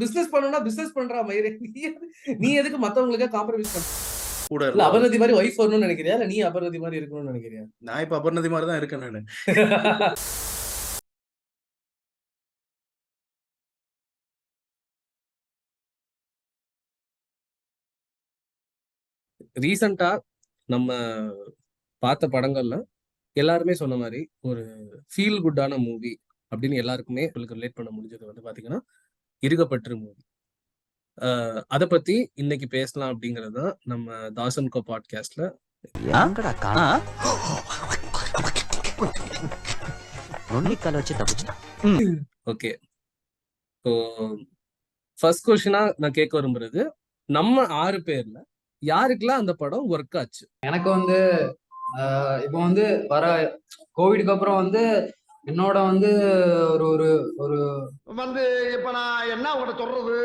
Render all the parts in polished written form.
Business பண்ணணும்னா business பண்றா மயிரே. நீ எதுக்கு மத்தவங்களுக்கா காம்ப்ரமைஸ் பண்ற? கூட இல்ல அபர்ணதி மாதிரி ஒய்ஃப் வரணும்னு நினைக்கிறியா இல்ல நீ அபர்ணதி மாதிரி இருக்கணும்னு நினைக்கிறியா? நான் இப்ப அபர்ணதி மாதிரி தான் இருக்கேன் நானு. ரீசெண்டா நம்ம பார்த்த படங்கள்ல எல்லாருமே சொன்ன மாதிரி ஒரு ஃபீல் குட்டான மூவி அப்படின்னு எல்லாருக்குமே உங்களுக்கு ரிலேட் பண்ண முடிஞ்சது வந்து பாத்தீங்கன்னா இருகப்பற்று மூவி. அதை பத்தி இன்னைக்கு பேசலாம் அப்படிங்கிறது தான் நம்ம தாசன் கோ பாட்காஸ்ட்ல. ஓகே, ஸோ ஃபர்ஸ்ட் கொஸ்டினா நான் கேட்க விரும்புறது, நம்ம 6 பேர்ல யாருக்கெல்லாம் அந்த படம் ஒர்க் ஆச்சு? எனக்கு வந்து இப்போ வந்து வர கோவிடுக்கு அப்புறம் வந்து என்னோட வந்து ஒரு ஒரு ஒரு வந்து இப்ப நான் என்ன உங்கள்ட்ட சொல்றது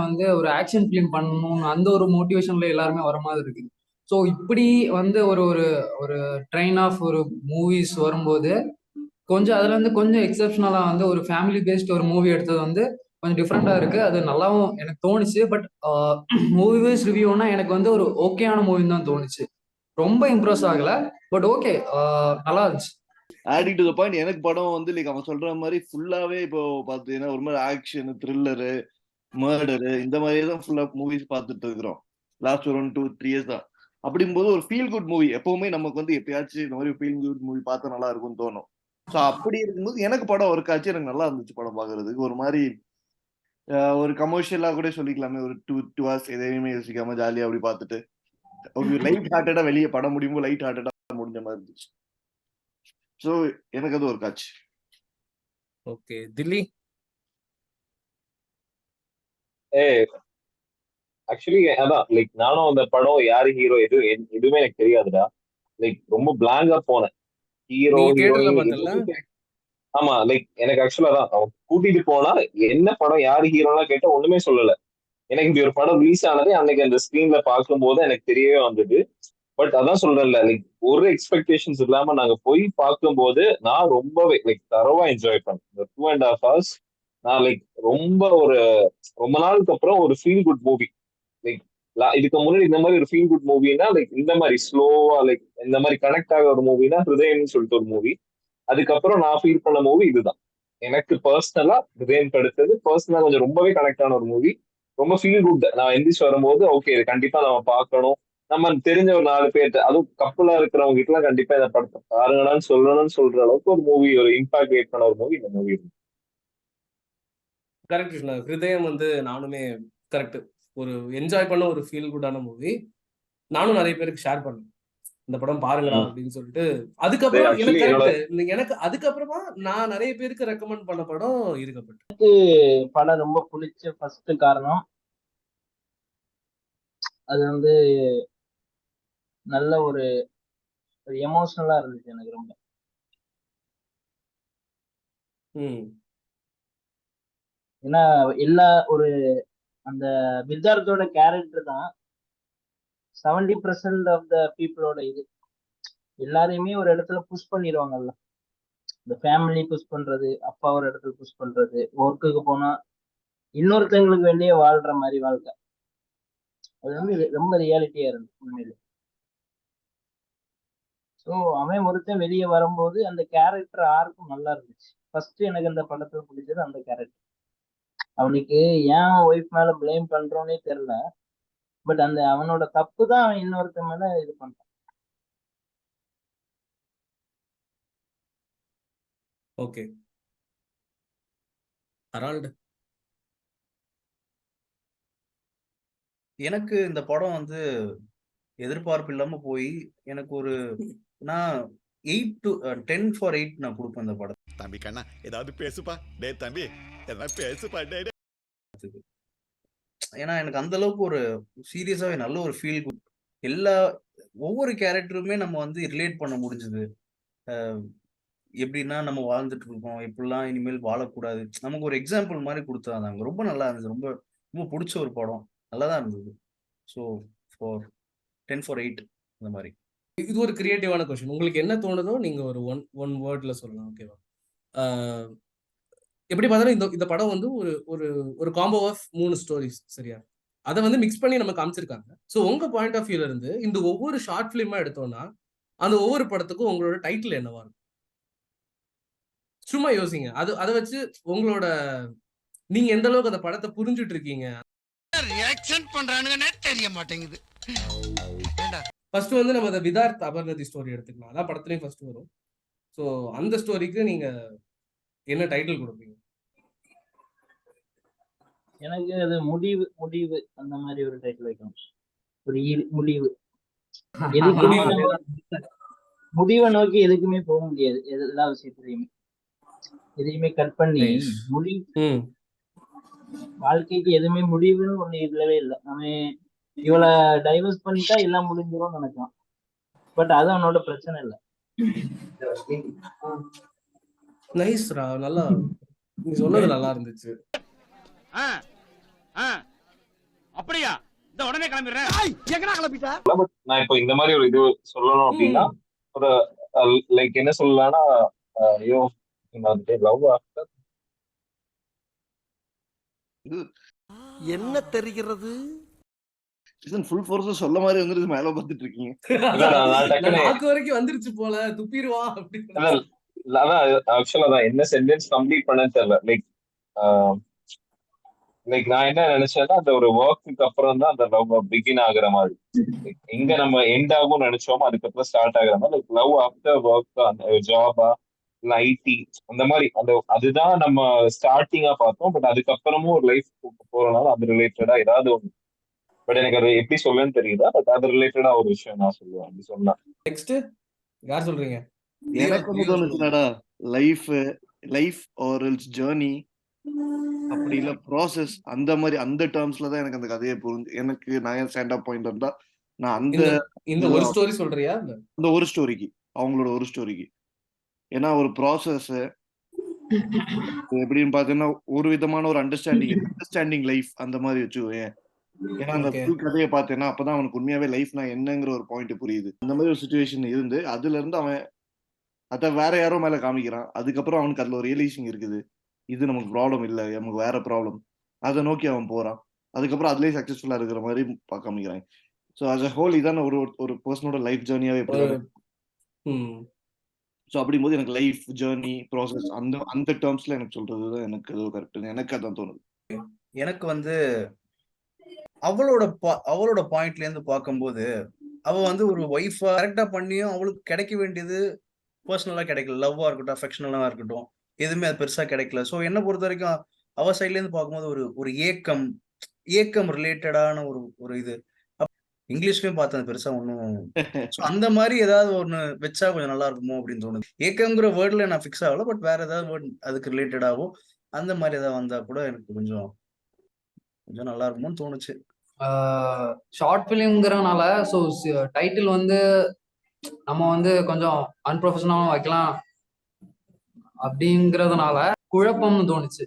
வந்து ஒரு ஆக்ஷன் ஃபிலிம் பண்ணணும் அந்த ஒரு மோட்டிவேஷன்ல எல்லாருமே வர மாதிரி இருக்கு. ஸோ இப்படி வந்து ஒரு ஒரு ஒரு ட்ரெயின் ஆஃப் ஒரு மூவிஸ் வரும்போது கொஞ்சம் அதுல இருந்து கொஞ்சம் எக்ஸப்ஷனலா வந்து ஒரு ஃபேமிலி பேஸ்ட் ஒரு மூவி எடுத்தது வந்து கொஞ்சம் டிஃப்ரெண்டா இருக்கு. அது நல்லாவும் எனக்கு தோணுச்சு. பட் மூவி வைஸ் ரிவ்யூனா எனக்கு வந்து ஒரு ஓகேயான மூவின்னு தான் தோணுச்சு. ரொம்ப இம்ப்ரெஸ் ஆகல, பட் ஓகே, நல்லா இருந்துச்சு. ஆடிங் டு த பாயிண்ட், எனக்கு படம் வந்து லைக் அவன் சொல்ற மாதிரி ஃபுல்லாவே இப்போ பாத்தீங்கன்னா ஒரு மாதிரி ஆக்ஷன், த்ரில்லரு, மர்டரு இந்த மாதிரி தான் ஃபுல்லா மூவிஸ் பார்த்துட்டு இருக்கிறோம் லாஸ்ட் ஒரு 1-2-3 இயர்ஸ் தான். அப்படிங்கும்போது ஒரு ஃபீல் குட் மூவி எப்பவுமே நமக்கு வந்து எப்பயாச்சும் இந்த மாதிரி ஃபீல் குட் மூவி பார்த்தா நல்லா இருக்கும்னு தோணும். ஸோ அப்படி இருக்கும்போது எனக்கு படம் ஒர்க் ஆச்சு. எனக்கு நல்லா இருந்துச்சு படம் பார்க்கறதுக்கு. ஒரு மாதிரி ஒரு கமர்ஷியலா கூட சொல்லிக்கலாமே, ஒரு 2 hours எதையுமே யோசிக்காம ஜாலியா அப்படி பார்த்துட்டு ஒரு லைட் ஹார்ட்டடா வெளியே படம் முடியும்போது லைட் ஹார்ட்டடா முடிஞ்ச மாதிரி இருந்துச்சு. ஸோ எனக்கு அது ஒர்க் ஆச்சு. ஓகே, தில்லி. ஆக்சுவலி அதான் லைக் நானும் அந்த படம் யாரு ஹீரோ எதுவுமே எனக்கு தெரியாதுடா. லைக் ரொம்ப பிளாங்கா போனேன். ஹீரோ நீ தியேட்டர்ல ஹீரோயின் பார்த்தல? ஆமா, லைக் எனக்கு ஆக்சுவலா தான் அவன் கூட்டிட்டு போனா என்ன படம் யாரு ஹீரோலாம் கேட்டா ஒண்ணுமே சொல்லல. எனக்கு இப்படி ஒரு படம் ரிலீஸ் ஆனதே அன்னைக்கு அந்த ஸ்கிரீன்ல பார்க்கும் போது எனக்கு தெரியவே வந்தது. பட் அதான் சொல்றேன்ல, லைக் ஒரு எக்ஸ்பெக்டேஷன்ஸ் இல்லாம நாங்க போய் பார்க்கும்போது நான் ரொம்பவே லைக் தரவா என்ஜாய் பண்ணேன். இந்த 2.5 hours நான் லைக் ரொம்ப நாளுக்கு அப்புறம் ஒரு ஃபீல் குட் மூவி லைக் இதுக்கு முன்னாடி இந்த மாதிரி ஒரு ஃபீல் குட் மூவினா லைக் இந்த மாதிரி ஸ்லோவா லைக் இந்த மாதிரி கனெக்ட் ஆக ஒரு மூவினா ஹிருதயம்னு சொல்லிட்டு ஒரு மூவி. அதுக்கப்புறம் நான் ஃபீல் பண்ண மூவி இதுதான். எனக்கு பர்சனலா ஹிருதயம் படுத்தது பர்சனலா கொஞ்சம் ரொம்பவே கனெக்ட் ஆன ஒரு மூவி. ரொம்ப ஃபீல் குட். நான் எந்திரிச்சு வரும்போது ஓகே இது கண்டிப்பா நம்ம பார்க்கணும். நம்ம தெரிஞ்ச ஒரு 4 பேர்ட்ட, அதுவும் கப்பலா இருக்கிறவங்க கிட்ட கண்டிப்பா இந்த படத்தை பாருங்கடான்னு சொல்லணும்னு சொல்ற அளவுக்கு ஒரு மூவி, ஒரு இம்பாக்ட் கிரியேட் பண்ண ஒரு மூவி இந்த மூவி. கரெக்ட். ஹிருதயம் வந்து நானுமே கரெக்ட், ஒரு என்ஜாய் பண்ண ஒரு ஃபீல் குட்டான மூவி. நானும் நிறைய பேருக்கு ஷேர் பண்ணேன் இந்த படம் பாருங்கடா அப்படின்னு சொல்லிட்டு. அதுக்கப்புறம் எனக்கு கரெக்ட், எனக்கு அதுக்கப்புறமா நான் நிறைய பேருக்கு ரெக்கமெண்ட் பண்ண படம் இருக்கப்பட்டு. படம் ரொம்ப பிடிச்ச ஃபர்ஸ்ட் காரணம் அது வந்து நல்ல ஒரு எமோஷனலா இருந்துச்சு எனக்கு ரொம்ப. ஏன்னா எல்லா ஒரு அந்த வித்தார்த்தோட கேரக்டர் தான் 70% ஆஃப் த பீப்புளோட இது. எல்லாரையுமே ஒரு இடத்துல புஷ் பண்ணிடுவாங்கல்ல. இந்த ஃபேமிலி புஷ் பண்றது, அப்பா ஒரு இடத்துல புஷ் பண்றது, ஒர்க்குக்கு போனா இன்னொருத்தவங்களுக்கு வெளியே வாழ்ற மாதிரி வாழ்க்கை. அது வந்து ரொம்ப ரியாலிட்டியா இருந்துச்சு உண்மையில. ஸோ அவன் ஒருத்தன் வெளியே வரும்போது அந்த கேரக்டர் ஆர்க்கும் நல்லா இருந்துச்சு. ஃபர்ஸ்ட் எனக்கு அந்த படத்துல பிடிச்சது அந்த கேரக்டர். அவனுக்கு ஏன் ஒய்ஃப் மேல பிளேம் பண்றோன்னே தெரியல. பட் அந்த அவனோட தப்பு தான் அவன் இன்னொருத்த மேல இது பண்றான். Okay, Harold. எனக்கு இந்த படம் வந்து எதிர்பார்ப்பு இல்லாம போய் எனக்கு ஒரு நான் 8 to 10 for 8 நான் கொடுப்பேன் இந்த படம். தம்பி கண்ணா ஏதாவது பேசுப்பா. டே தம்பி ஏதாவது பேசுப்பா. டே ஏன்னா எனக்கு அந்த அளவுக்கு ஒரு சீரியஸாவே நல்ல ஒரு ஃபீல் குட். ஒவ்வொரு கேரக்டருமே நம்ம வந்து ரிலேட் பண்ண முடிஞ்சது. எப்படின்னா நம்ம வாழ்ந்துட்டு இருக்கோம், எப்படிலாம் இனிமேல் வாழக்கூடாது, நமக்கு ஒரு எக்ஸாம்பிள் மாதிரி கொடுத்தாங்க. ரொம்ப நல்லா இருந்துச்சு. ரொம்ப ரொம்ப பிடிச்ச ஒரு படம். நல்லா தான் இருந்தது. ஸோ ஃபார் 10 for 8 அந்த மாதிரி. இது ஒரு கிரியேட்டிவான கொஸ்டின். உங்களுக்கு என்ன தோணுதோ நீங்க ஒரு ஒன் வேர்ட்ல சொல்லலாம். ஓகேவா? எப்படி பார்த்தாலும் இந்த படம் வந்து ஒரு ஒரு ஒரு காம்போ ஆஃப் 3 ஸ்டோரிஸ், சரியா? அதை வந்து மிக்ஸ் பண்ணி நம்ம காமிச்சிருக்காங்க. ஸோ உங்க பாயிண்ட் ஆஃப் வியூல இருந்து இந்த ஒவ்வொரு ஷார்ட் ஃபிலிமா எடுத்தோம்னா அந்த ஒவ்வொரு படத்துக்கும் உங்களோட டைட்டில் என்னவா இருக்கும்? சும்மா யோசிங்க. அதை வச்சு உங்களோட நீங்க எந்த அளவுக்கு அந்த படத்தை புரிஞ்சுட்டு இருக்கீங்க. ரியாக்ஷன் பண்றானுங்கன்னே தெரிய மாட்டேங்குது. ஃபர்ஸ்ட் வந்து நம்ம அந்த விதார்த் அபர்ணதி ஸ்டோரி எடுத்துக்கலாம். அதான் படத்துலயும் ஃபர்ஸ்ட் வரும். ஸோ அந்த ஸ்டோரிக்கு நீங்க என்ன டைட்டில் கொடுப்பீங்க? எனக்கு அது முடிவு முடிவு அந்த மாதிரி ஒரு டைட்டில் வைக்கணும். ஒரு முடிவு. முடிவை நோக்கி எதுக்குமே போக முடியாது. எல்லா விஷயத்துலயுமே எதையுமே கட் பண்ணி முடிவு. வாழ்க்கைக்கு எதுவுமே முடிவுன்னு ஒண்ணு இல்லவே இல்லை. அவன் இவளை டைவர்ஸ் பண்ணிட்டா எல்லாம் முடிஞ்சிரும் நினைக்கலாம். பட் அது அவனோட பிரச்சனை இல்லை. நைஸ்ரா, நல்லா நீ சொன்னது நல்லா இருந்துச்சு. அப்படியா? இந்த உடனே கிளம்பிடுறேன். எங்கடா கிளம்பிட்டா? நான் இப்போ இந்த மாதிரி ஒரு இது சொல்லணும் அப்படின்னா ஒரு லைக் என்ன சொல்லலாம்னா ஐயோ லவ் ஆஃப்டர் என்ன தெரிகிறது? ஃபுல் ஃபோர்ஸா சொல்ல மாதிரி வந்துட்டு மேல பார்த்துட்டு இருக்கீங்க. நாக்கு வரைக்கும் வந்துருச்சு போல, துப்பிடுவா அப்படின்னு. அதான் ஆக்சுவலா தான் என்ன சென்டென்ஸ் கம்ப்ளீட் பண்ண தெரியல. லைக் நான் என்ன நினைச்சேன்னா அந்த ஒரு ஒர்க்குக்கு அப்புறம் தான் அந்த லவ் பிகின் ஆகுற மாதிரி. எங்க நம்ம எண்ட் ஆகும் நினைச்சோமோ அதுக்கப்புறம் ஸ்டார்ட் ஆகுற மாதிரி. லைக் லவ் ஆஃப்டர் ஒர்க், அந்த ஜாபா இல்ல ஐடி அந்த மாதிரி அதுதான் நம்ம ஸ்டார்டிங்கா பார்த்தோம். பட் அதுக்கப்புறமும் ஒரு லைஃப் போறனால அது ரிலேட்டடா ஏதாவது ஒன்று. பட் எனக்கு அது எப்படி சொல்லணும்னு தெரியுதா? பட் அது ரிலேட்டடா ஒரு விஷயம் நான் சொல்லுவேன். அப்படி சொன்னா நெக்ஸ்ட் யார் சொல்றீங்க? எனக்கு வந்து தோணுச்சுனாடா லைஃப் ஆர் எல்ஸ் ஜர்னி அப்படி இல்ல ப்ராசஸ் அந்த மாதிரி அந்த டேர்ம்ஸ்ல தான் எனக்கு அந்த கதையை புரிஞ்சு எனக்கு நான் ஸ்டாண்ட் அப் பாயிண்ட் இருந்தா நான் இந்த ஒரு ஸ்டோரி சொல்றியா? அந்த ஒரு ஸ்டோரிக்கு அவங்களோட ஒரு ஸ்டோரிக்கு. ஏன்னா ஒரு ப்ராசஸ் எப்படின்னு பாத்தீங்கன்னா ஒரு விதமான ஒரு அண்டர்ஸ்டாண்டிங் லைஃப் அந்த மாதிரி வச்சுக்கோயேன். ஏன்னா அந்த ஃபுல் கதையை பார்த்தேன்னா அப்பதான் அவனுக்கு உண்மையாவே லைஃப்னா என்னங்கிற ஒரு பாயிண்ட் புரியுது. அந்த மாதிரி ஒரு சுச்சுவேஷன் இருந்து அதுல இருந்து அவன் அத வேற யாரோ மேல காமிக்கிறான். அதுக்கப்புறம் அவனுக்கு அதுல ஒரு ரியலைசிங் இருக்குது. இது நமக்கு ப்ராப்ளம் இல்ல, நமக்கு வேற ப்ராப்ளம். அதை நோக்கி அவன் போறான். அதுக்கப்புறம் அதுலயே சக்சஸ்ஃபுல்லா இருக்கிற மாதிரி காமிக்கிறாங்க. ஸோ அஸ் அ ஹோல் இதான ஒரு பர்சனோட லைஃப் ஜேர்னியாவே ஸோ அப்படிங்கும்போது எனக்கு லைஃப் ஜேர்னி ப்ராசஸ் அந்த டேர்ம்ஸ்ல எனக்கு சொல்றதுதான் எனக்கு கரெக்ட். எனக்கு அதான் தோணுது. எனக்கு வந்து அவளோட பாயிண்ட்ல இருந்து பார்க்கும்போது அவ வந்து ஒரு ஒய்ஃபா கரெக்டா பண்ணியும் அவளுக்கு கிடைக்க வேண்டியது பர்சனலா கிடைக்கல. லவ்வா இருக்கட்டும், அஃபெக்ஷனலா இருக்கட்டும், எதுவுமே அது பெருசா கிடைக்கல. ஸோ என்ன பொறுத்த வரைக்கும் அவ சைட்ல இருந்து பார்க்கும்போது ஒரு ஏக்கம் ரிலேட்டடான ஒரு இது இங்கிலீஷ்லயும் பார்த்தேன் பெருசா ஒன்றும். அந்த மாதிரி ஏதாவது ஒண்ணு வச்சா கொஞ்சம் நல்லா இருக்குமோ அப்படின்னு தோணுது. ஏக்கம்ங்கிற வேர்ட்ல நான் ஃபிக்ஸ் ஆகல. பட் வேற ஏதாவது வேர்ட் அதுக்கு ரிலேட்டடாவோ அந்த மாதிரி ஏதாவது வந்தா கூட எனக்கு கொஞ்சம் நல்லா இருக்குமோன்னு தோணுச்சு. ஷார்ட் ஃபிலிம்ங்கிறனால ஸோ டைட்டில் வந்து நம்ம வந்து கொஞ்சம் அன்ப்ரொஃபஷனலாக வைக்கலாம் அப்படிங்கிறதுனால குழப்பம்னு தோணுச்சு.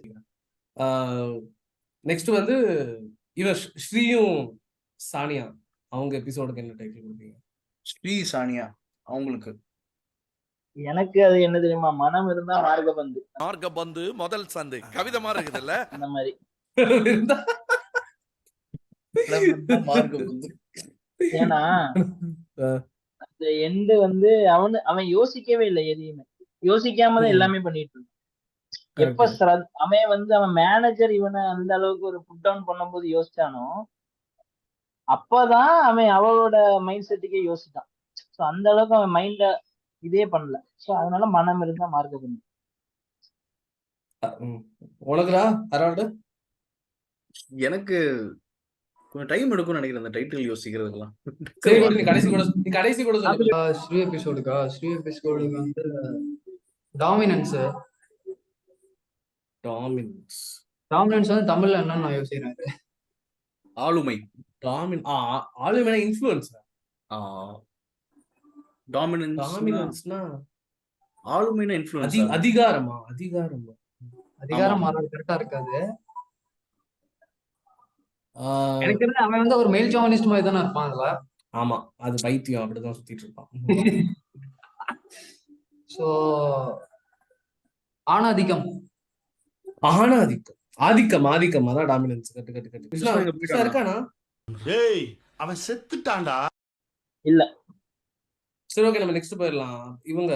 நெக்ஸ்ட் வந்து இவர் ஸ்ரீயும் சானியா அவங்க எபிசோடுக்கு என்ன டைட்டில் கொடுப்பீங்க? ஸ்ரீ சானியா அவங்களுக்கு எனக்கு அது என்ன தெரியுமா, மனம் இருந்தா மார்கபந்து. மார்கபந்து முதல் சந்து கவிதை மாதிரி இருக்குதுல்ல அந்த மாதிரி. ஏன்னா அந்த எண்டு வந்து அவன் யோசிக்கவே இல்லை. எதையுமே யோசிக்காம தான் எல்லாமே பண்ணிட்டு இருந்தான். எப்ப அவன் வந்து அவன் மேனேஜர் இவனை அந்த அளவுக்கு ஒரு புட் டவுன் பண்ணும்போது யோசிச்சானோ அப்பதான் அவன் அவளோட மைண்ட் செட்டுக்கே யோசிச்சான். சோ அந்த அளவுக்கு அவன் மைண்ட இதே பண்ணல. சோ அதனால மனம் இருந்தா மார்க்க பண்ணு. உனக்குடா ஹெரால்டு? எனக்கு கொஞ்சம் டைம் எடுக்கும்னு நினைக்கிறேன் அந்த டைட்டில் யோசிக்கிறதுக்கெல்லாம். கடைசி கூட ஸ்ரீ எபிசோடுக்கா? ஸ்ரீ எபிசோடுக்கு வந்து டாமினன்ஸ் வந்து தமிழ்ல என்னன்னு நான் யோசிக்கிறேன். ஆளுமை. ஆளுமை இன்ஃப்ளூயன்ஸ். டாமினன்ஸ்னா ஆளுமைனா இன்ஃப்ளூயன்ஸ். அதிகாரம் கரெக்டா இருக்காது. எனக்கு அவன் வந்து ஒரு மெயில் ஜார்னலிஸ்ட் மாதிரி தானே இருப்பான் அதுல. ஆமா, அது பைத்தியம் அப்படிதான் சுத்திட்டு இருப்பான். சோ ஆணாதிக்கம். ஆணாதிக்கம், ஆதிக்கம், ஆதிக்கம், அதான் டாமினன்ஸ். கட்டு கட்டு கட்டு. கிருஷ்ணா, கிருஷ்ணா எங்க கிருஷ்ணா போயிட்டானா? இருக்கானா? ஏய் அவன் செத்துட்டான்டா. இல்ல. சரி, ஓகே, நம்ம நெக்ஸ்ட் போயிடலாம். இவங்க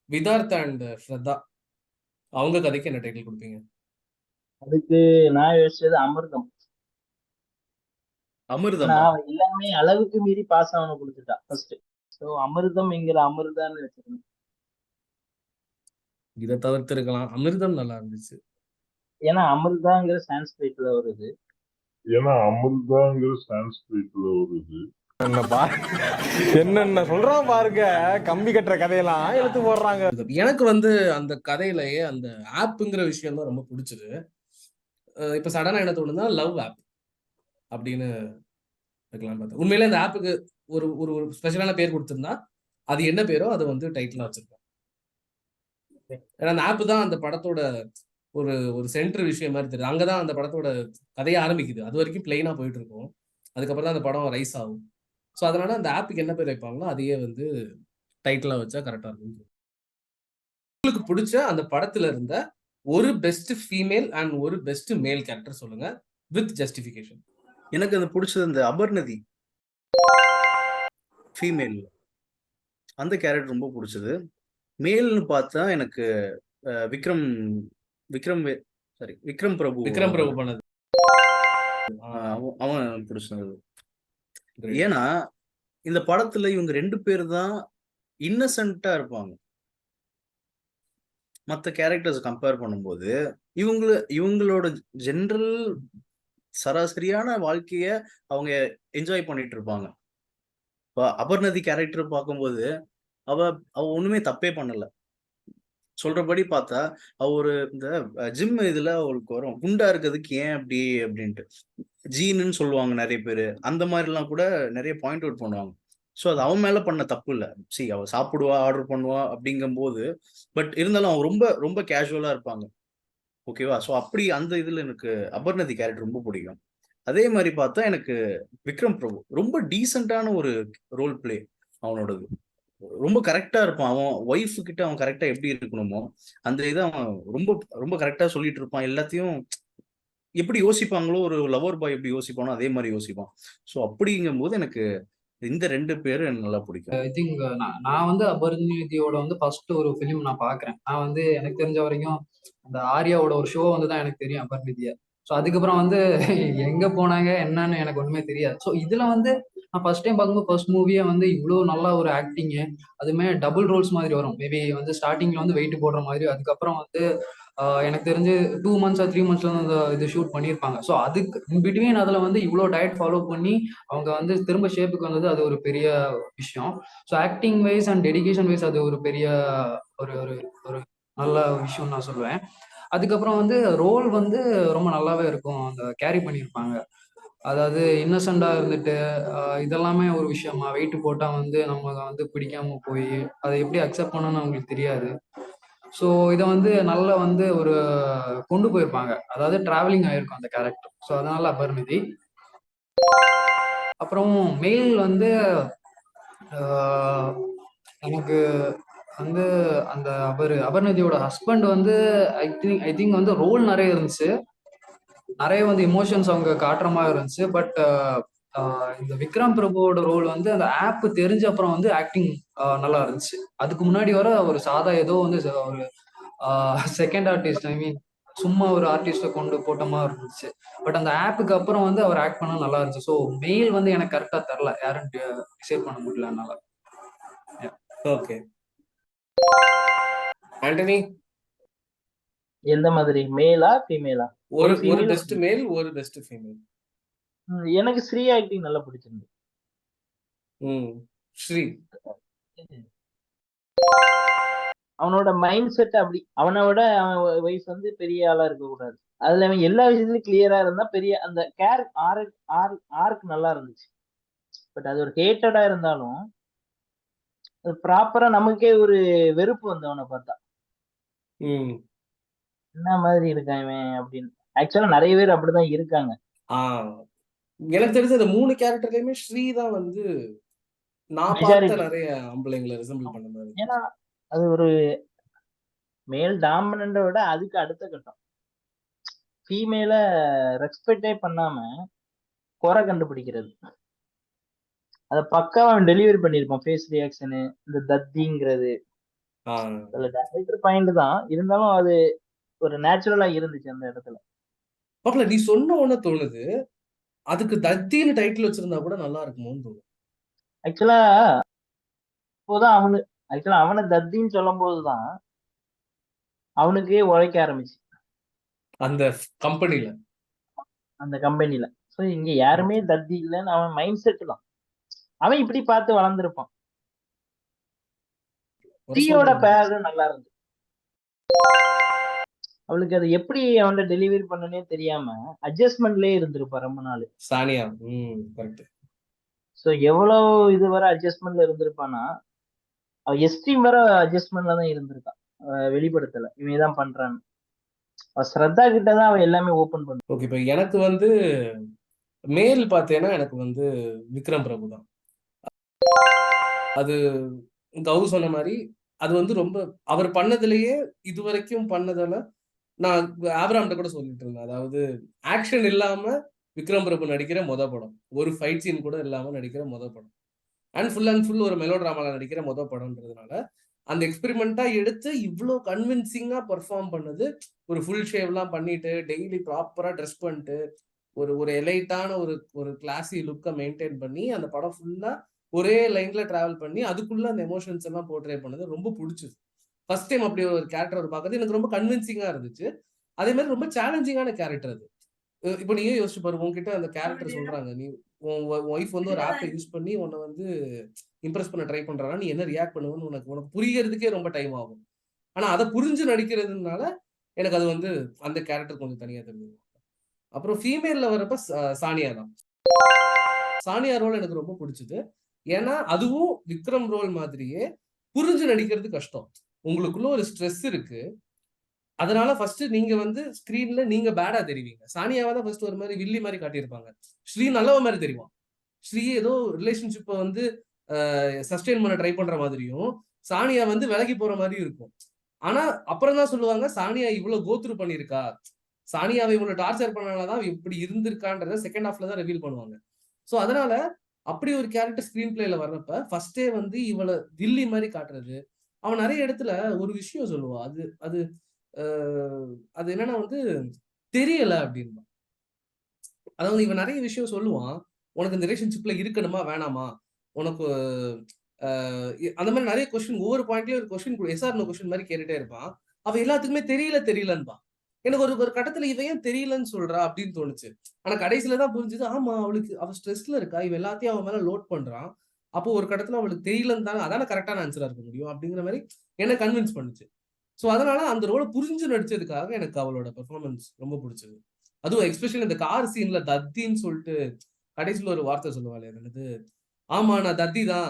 விதார்த் அண்ட் ஸ்ரத்தா, அவங்க கதைக்கு என்ன டைட்டில் கொடுப்பீங்க? அதுக்கு நான் யோசிச்சது அமிர்தம். ஏன்னா அமிர்தமா? அவன் எல்லாமே அளவுக்கு மீறி பாஸ் அவனை கொடுத்துட்டான் ஃபர்ஸ்ட். ஸோ அமிர்தம்ங்கிற அமிர்தான்னு வச்சிருந்தேன். இதை தவிர்த்து இருக்கலாம். அமிர்தம் நல்லா இருந்துச்சு. ஏன்னா அமிர்தாங்கிற சான்ஸ்கிரிட்ல வருது. என்னென்ன சொல்றான் பாருங்க, கம்பி கட்டுற கதையெல்லாம் எடுத்து போடுறாங்க. எனக்கு வந்து அந்த கதையிலேயே அந்த ஆப்புங்கிற விஷயம் தான் ரொம்ப பிடிச்சது. இப்ப சடனா என்ன தோணுதுன்னா லவ் ஆப் அப்படின்னு வைக்கலாம்னு பார்த்தேன். உண்மையிலே அந்த ஆப்புக்கு ஒரு ஒரு ஒரு ஸ்பெஷலான பேர் கொடுத்திருந்தா அது என்ன பேரோ அதை வந்து டைட்டிலா வச்சிருக்கேன். ஏன்னா அந்த ஆப் தான் அந்த படத்தோட ஒரு ஒரு சென்டர் விஷயம் மாதிரி தெரியுது. அங்கதான் அந்த படத்தோட கதையை ஆரம்பிக்குது. அது வரைக்கும் பிளெயினா போயிட்டு இருக்கும். அதுக்கப்புறம் தான் அந்த படம் ரைஸ் ஆகும். ஸோ அதனால அந்த ஆப்புக்கு என்ன பேர் வைப்பாங்களோ அதையே வந்து டைட்டிலா வச்சா கரெக்டா இருக்கும். உங்களுக்கு பிடிச்ச அந்த படத்துல இருந்த ஒரு பெஸ்ட் ஃபீமேல் அண்ட் ஒரு பெஸ்ட் மேல் கேரக்டர் சொல்லுங்க வித் ஜஸ்டிஃபிகேஷன். எனக்கு அது பிடிச்சது இந்த அபர்ணதி ஃபீமேல், அந்த கேரக்டர் ரொம்ப பிடிச்சது. மேல்னு பார்த்தா எனக்கு விக்ரம் விக்ரம் சாரி விக்ரம் பிரபு விக்ரம் பிரபு பண்ணது. அவன் பிடிச்சது. Great. ஏன்னா இந்த படத்துல இவங்க 2 பேர் தான் இன்னசென்ட்டா இருப்பாங்க. மற்ற கேரக்டர்ஸ் கம்பேர் பண்ணும்போது இவங்களோட ஜெனரல் சராசரியான வாழ்க்கைய அவங்க என்ஜாய் பண்ணிட்டு இருப்பாங்க. இப்போ அபர்ணதி கேரக்டர் பார்க்கும்போது அவ ஒண்ணுமே தப்பே பண்ணல. சொல்றபடி பார்த்தா அவ ஒரு இந்த ஜிம் இதுல அவளுக்கு வரும் குண்டா இருக்கிறதுக்கு ஏன் அப்படி அப்படின்ட்டு ஜீனுன்னு சொல்லுவாங்க நிறைய பேரு. அந்த மாதிரி எல்லாம் கூட நிறைய பாயிண்ட் அவுட் பண்ணுவாங்க. ஸோ அது அவன் மேல பண்ண தப்பு இல்லை. அவ சாப்பிடுவா, ஆர்டர் பண்ணுவா அப்படிங்கும் போது, பட் இருந்தாலும் அவன் ரொம்ப ரொம்ப கேஷுவலா இருப்பாங்க. ஓகேவா? ஸோ அப்படி அந்த இதுல எனக்கு அபர்ணதி கேரக்டர் ரொம்ப பிடிக்கும். அதே மாதிரி பார்த்தா எனக்கு விக்ரம் பிரபு ரொம்ப டீசென்டான ஒரு ரோல் பிளே அவனோடது. ரொம்ப கரெக்டா இருப்பான். அவன் ஒய்ஃப் கிட்ட அவன் கரெக்டா எப்படி இருக்கணுமோ அந்த இதை அவன் ரொம்ப ரொம்ப கரெக்டா சொல்லிட்டு இருப்பான். எல்லாத்தையும் எப்படி யோசிப்பாங்களோ, ஒரு லவர் பாய் எப்படி யோசிப்பானோ அதே மாதிரி யோசிப்பான். ஸோ அப்படிங்கும் போது எனக்கு இந்த 2 பேரும் எனக்கு நல்லா பிடிக்கும். ஐ திங்க் நான் வந்து அபர்ணிதியோட வந்து ஃபர்ஸ்ட் ஒரு ஃபிலிம் நான் பாக்குறேன். நான் வந்து எனக்கு தெரிஞ்ச வரைக்கும் அந்த ஆர்யாவோட ஒரு ஷோ வந்து தான் எனக்கு தெரியும் அபர்ணிதிய. ஸோ அதுக்கப்புறம் வந்து எங்க போனாங்க என்னன்னு எனக்கு ஒண்ணுமே தெரியாது. ஸோ இதுல வந்து நான் ஃபர்ஸ்ட் டைம் பார்க்கும்போது ஃபர்ஸ்ட் மூவியே வந்து இவ்வளோ நல்லா ஒரு ஆக்டிங்கு, அதுவுமே டபுள் ரோல்ஸ் மாதிரி வரும். மேபி வந்து ஸ்டார்டிங்ல வந்து வெயிட் போடுற மாதிரி, அதுக்கப்புறம் வந்து எனக்கு தெரிஞ்சு 2 மந்த்ஸ் 3 மந்த்ஸ்ல அந்த இது ஷூட் பண்ணியிருப்பாங்க. ஸோ அதுக்கு பிட்வீன் அதில் வந்து இவ்வளோ டயட் ஃபாலோ பண்ணி அவங்க வந்து திரும்ப ஷேப்புக்கு வந்தது அது ஒரு பெரிய விஷயம். So acting wise and dedication wise அது ஒரு பெரிய ஒரு ஒரு ஒரு நல்ல விஷயம் நான் சொல்லுவேன். அதுக்கப்புறம் வந்து ரோல் வந்து ரொம்ப நல்லாவே இருக்கும். அந்த கேரி பண்ணியிருப்பாங்க. அதாவது இன்னசென்டா இருந்துட்டு இதெல்லாமே ஒரு விஷயமா வெயிட் போட்டா வந்து நம்ம வந்து பிடிக்காம போய் அதை எப்படி அக்செப்ட் பண்ணணும்னு அவங்களுக்கு தெரியாது. ஸோ இதை வந்து நல்லா வந்து ஒரு கொண்டு போயிருப்பாங்க. அதாவது டிராவலிங் ஆயிருக்கும் அந்த கேரக்டர். ஸோ அதனால அபர்ணிதி. அப்புறம் மெயில் வந்து எனக்கு வந்து அந்த அபர்ணதியோட ஹஸ்பண்ட் வந்து ஐ திங்க் வந்து ரோல் நிறைய இருந்துச்சு. நிறைய வந்து எமோஷன்ஸ் அவங்க காட்டுற மாதிரி இருந்துச்சு. பட் இந்த விக்ரம் பிரபுவோட ரோல் வந்து அந்த ஆப் தெரிஞ்ச அப்புறம் வந்து ஆக்டிங் நல்லா இருந்துச்சு. அதுக்கு முன்னாடி வர ஒரு சாதா ஏதோ வந்து ஒரு செகண்ட் ஆர்டிஸ்ட், ஐ மீன் சும்மா ஒரு ஆர்டிஸ்ட கொண்டு போட்ட மாதிரி இருந்துச்சு. பட் அந்த ஆப்புக்கு அப்புறம் வந்து அவர் ஆக்ட் பண்ண நல்லா இருந்துச்சு. ஸோ மெயில் வந்து எனக்கு கரெக்டா தெரில, யாரும் டிசைட் பண்ண முடியல என்னால. ஓகே, ஆண்டனி, எந்த மாதிரி, மேலா ஃபீமேலா? ஒரு female, பெஸ்ட் மேல், ஒரு பெஸ்ட் ஃபீமேல். எனக்கு ஸ்ரீ ஆக்டிங் நல்லா பிடிச்சிருந்து. ஸ்ரீ அவனோட மைண்ட் செட் அப்படி. அவனை விட அவன் வயசு வந்து பெரிய ஆளா இருக்க கூடாது. அதுல அவன் எல்லா விஷயத்துலயும் கிளியரா இருந்தா பெரிய அந்த ஆர்க் நல்லா இருந்துச்சு. பட் அது ஒரு ஹேட்டடா இருந்தாலும் அது ப்ராப்பரா நமக்கே ஒரு வெறுப்பு வந்து அவனை பார்த்தா என்ன மாதிரி இருக்கான் இவன் அப்படின்னு. ஆக்சுவலா நிறைய பேர் அப்படிதான் இருக்காங்க. எனக்கு தெரிஞ்ச இந்த 3 கேரக்டர்லயுமே ஸ்ரீ தான் வந்து நான் பார்த்த நிறைய ஆம்பளைங்களை ரிசம்பிள் பண்ண மாதிரி. ஏன்னா அது ஒரு மேல் டாமினண்ட விட அதுக்கு அடுத்த கட்டம். ஃபீமேல ரெஸ்பெக்டே பண்ணாம குறை கண்டுபிடிக்கிறது. அதை பக்காவா டெலிவரி பண்ணியிருப்பான். ஃபேஸ் ரியாக்ஷனு, இந்த தத்திங்கிறது அதுல டேரக்டர் பாயிண்ட் தான் இருந்தாலும் அது ஒரு நேச்சுரலா இருந்துச்சு அந்த இடத்துல. பாக்கல நீ சொன்ன உடனே தோணுது அதுக்கு தத்தின்னு டைட்டில் வச்சிருந்தா கூட நல்லா இருக்குமோன்னு தோணும். ஆக்சுவலா இப்போதான் அவனை தத்தின்னு சொல்லும் போதுதான் அவனுக்கே உழைக்க ஆரம்பிச்சு அந்த கம்பெனில. அந்த கம்பெனில. சோ இங்க யாருமே தத்தி இல்லைன்னு அவன் மைண்ட் செட் தான். அவன் இப்படி பார்த்து வளர்ந்துருப்பான். தீயோட பேர் நல்லா இருந்துச்சு. அவளுக்கு அது எப்படி அவன்கிட்ட டெலிவரி பண்ணனே தெரியாம அட்ஜஸ்ட்மெண்ட்லயே இருந்திருப்பா ரொம்ப நாள். சானியா. கரெக்ட். சோ எவ்வளவு இது வர அட்ஜஸ்ட்மெண்ட்ல இருந்திருப்பானா, அவ எஸ்ட்ரீம் வர அட்ஜஸ்ட்மெண்ட்ல தான் இருந்திருக்கான். வெளிப்படுத்தல இவன் தான் பண்றான்னு. அவ ஸ்ரத்தா கிட்டதான் அவ எல்லாமே ஓபன் பண்ண. ஓகே, இப்ப எனக்கு வந்து மேல் பார்த்தேன்னா எனக்கு வந்து விக்ரம் பிரபு தான். அது கௌ சொன்ன மாதிரி அது வந்து ரொம்ப அவர் பண்ணதுலயே இது வரைக்கும் பண்ணதால நான் ஆப்ராம்கிட்ட கூட சொல்லிட்டு இருந்தேன். அதாவது ஆக்ஷன் இல்லாம விக்ரம் பிரபு நடிக்கிற படம், ஒரு ஃபைட் சீன் கூட இல்லாம நடிக்கிற படம், அண்ட் ஃபுல் ஒரு மெலோ டிராமால நடிக்கிற படம்ன்றதுனால அந்த எக்ஸ்பெரிமெண்டா எடுத்து இவ்வளோ கன்வின்சிங்கா பெர்ஃபார்ம் பண்ணது. ஒரு ஃபுல் ஷேவ்லாம் பண்ணிட்டு டெய்லி ப்ராப்பரா ட்ரெஸ் பண்ணிட்டு ஒரு எலைட்டான ஒரு கிளாஸி லுக்கை மெயின்டைன் பண்ணி அந்த படம் ஃபுல்லா ஒரே லைன்ல டிராவல் பண்ணி அதுக்குள்ள அந்த எமோஷன்ஸ் எல்லாம் போர்ட்ரே பண்ணது ரொம்ப பிடிச்சது. ஃபர்ஸ்ட் டைம் அப்படி ஒரு கேரக்டர் பார்க்கறது எனக்கு ரொம்ப கன்வின்சிங்கா இருந்துச்சு. அதே மாதிரி ரொம்ப சேலஞ்சிங்கான கேரக்டர் அது. இப்போ நீயே யோசிச்சு பாரு, உன்கிட்ட அந்த கேரக்டர் சொல்றாங்க, நீ உன் ஒய்ஃப் வந்து ஒரு ஆப்பை யூஸ் பண்ணி உன்னை வந்து இம்ப்ரெஸ் பண்ண ட்ரை பண்றாங்கன்னா நீ என்ன ரியாக்ட் பண்ணுவேன்னு உனக்கு புரியறதுக்கே ரொம்ப டைம் ஆகும். ஆனா அதை புரிஞ்சு நடிக்கிறதுனால எனக்கு அது வந்து அந்த கேரக்டர் கொஞ்சம் தனியா தெரிஞ்சது. அப்புறம் ஃபீமேல்ல வரப்ப சானியா தான். சானியா ரோல் எனக்கு ரொம்ப பிடிச்சது. ஏன்னா அதுவும் விக்ரம் ரோல் மாதிரியே புரிஞ்சு நடிக்கிறது கஷ்டம். உங்களுக்குள்ள ஒரு ஸ்ட்ரெஸ் இருக்கு. அதனால ஃபர்ஸ்ட் நீங்க வந்து ஸ்கிரீன்ல நீங்க பேடா தெரிவீங்க. சானியாவை தான் ஃபர்ஸ்ட் ஒரு மாதிரி வில்லி மாதிரி காட்டியிருப்பாங்க. ஸ்ரீ நல்லவ மாதிரி தெரியும். ஸ்ரீ ஏதோ ரிலேஷன்ஷிப்பை வந்து சஸ்டெயின் பண்ண ட்ரை பண்ற மாதிரியும், சானியா வந்து விலகி போற மாதிரியும் இருக்கும். ஆனா அப்புறம் தான் சொல்லுவாங்க சானியா இவ்வளவு கோத்ரூ பண்ணிருக்கா, சானியாவை இவ்வளவு டார்ச்சர் பண்ணனாலதான் இப்படி இருந்திருக்கான்றத செகண்ட் ஹாஃப்ல தான் ரிவீல் பண்ணுவாங்க. சோ அதனால அப்படி ஒரு கேரக்டர் ஸ்கிரீன் பிளேல வர்றப்ப ஃபர்ஸ்டே வந்து இவளை வில்லி மாதிரி காட்டுறது. அவன் நிறைய இடத்துல ஒரு விஷயம் சொல்லுவான். அது அது அது என்னன்னா வந்து தெரியல அப்படின்னு. அதாவது இவன் நிறைய விஷயம் சொல்லுவான். உனக்கு இந்த ரிலேஷன்ஷிப்ல இருக்கணுமா வேணாமா, உனக்கு அந்த மாதிரி நிறைய கொஸ்டின், ஒவ்வொரு பாயிண்ட்லயும் ஒரு கொஸ்டின் எஸ்ஆர் நோ கொஸ்டின் மாதிரி கேட்டுட்டே இருப்பான். அவ எல்லாத்துக்குமே தெரியலன்பா. எனக்கு ஒரு கட்டத்துல இவன் ஏன் தெரியலன்னு சொல்றா அப்படின்னு தோணுச்சு. ஆனா கடைசியில தான் புரிஞ்சுது, ஆமா அவ ஸ்ட்ரெஸ்ல இருக்கா, இவ எல்லாத்தையும் அவன் மேல லோட் பண்றான். அப்போ ஒரு கட்டத்துல அவளுக்கு தெரியலன்னு தானே, அதான கரெக்டான ஆன்சரா இருக்க முடியும் அப்படிங்கிற மாதிரி என்ன கன்வின்ஸ் பண்ணுச்சு. சோ அதனால அந்த ரோலை புரிஞ்சு நடிச்சதுக்காக எனக்கு அவளோட பெர்ஃபார்மன்ஸ் ரொம்ப பிடிச்சது. அதுவும் எஸ்பெஷலி இந்த கார் சீன்ல தத்தின்னு சொல்லிட்டு கடைசியில ஒரு வார்த்தை சொல்லுவாள், என்னது, ஆமா நான் தத்தி தான்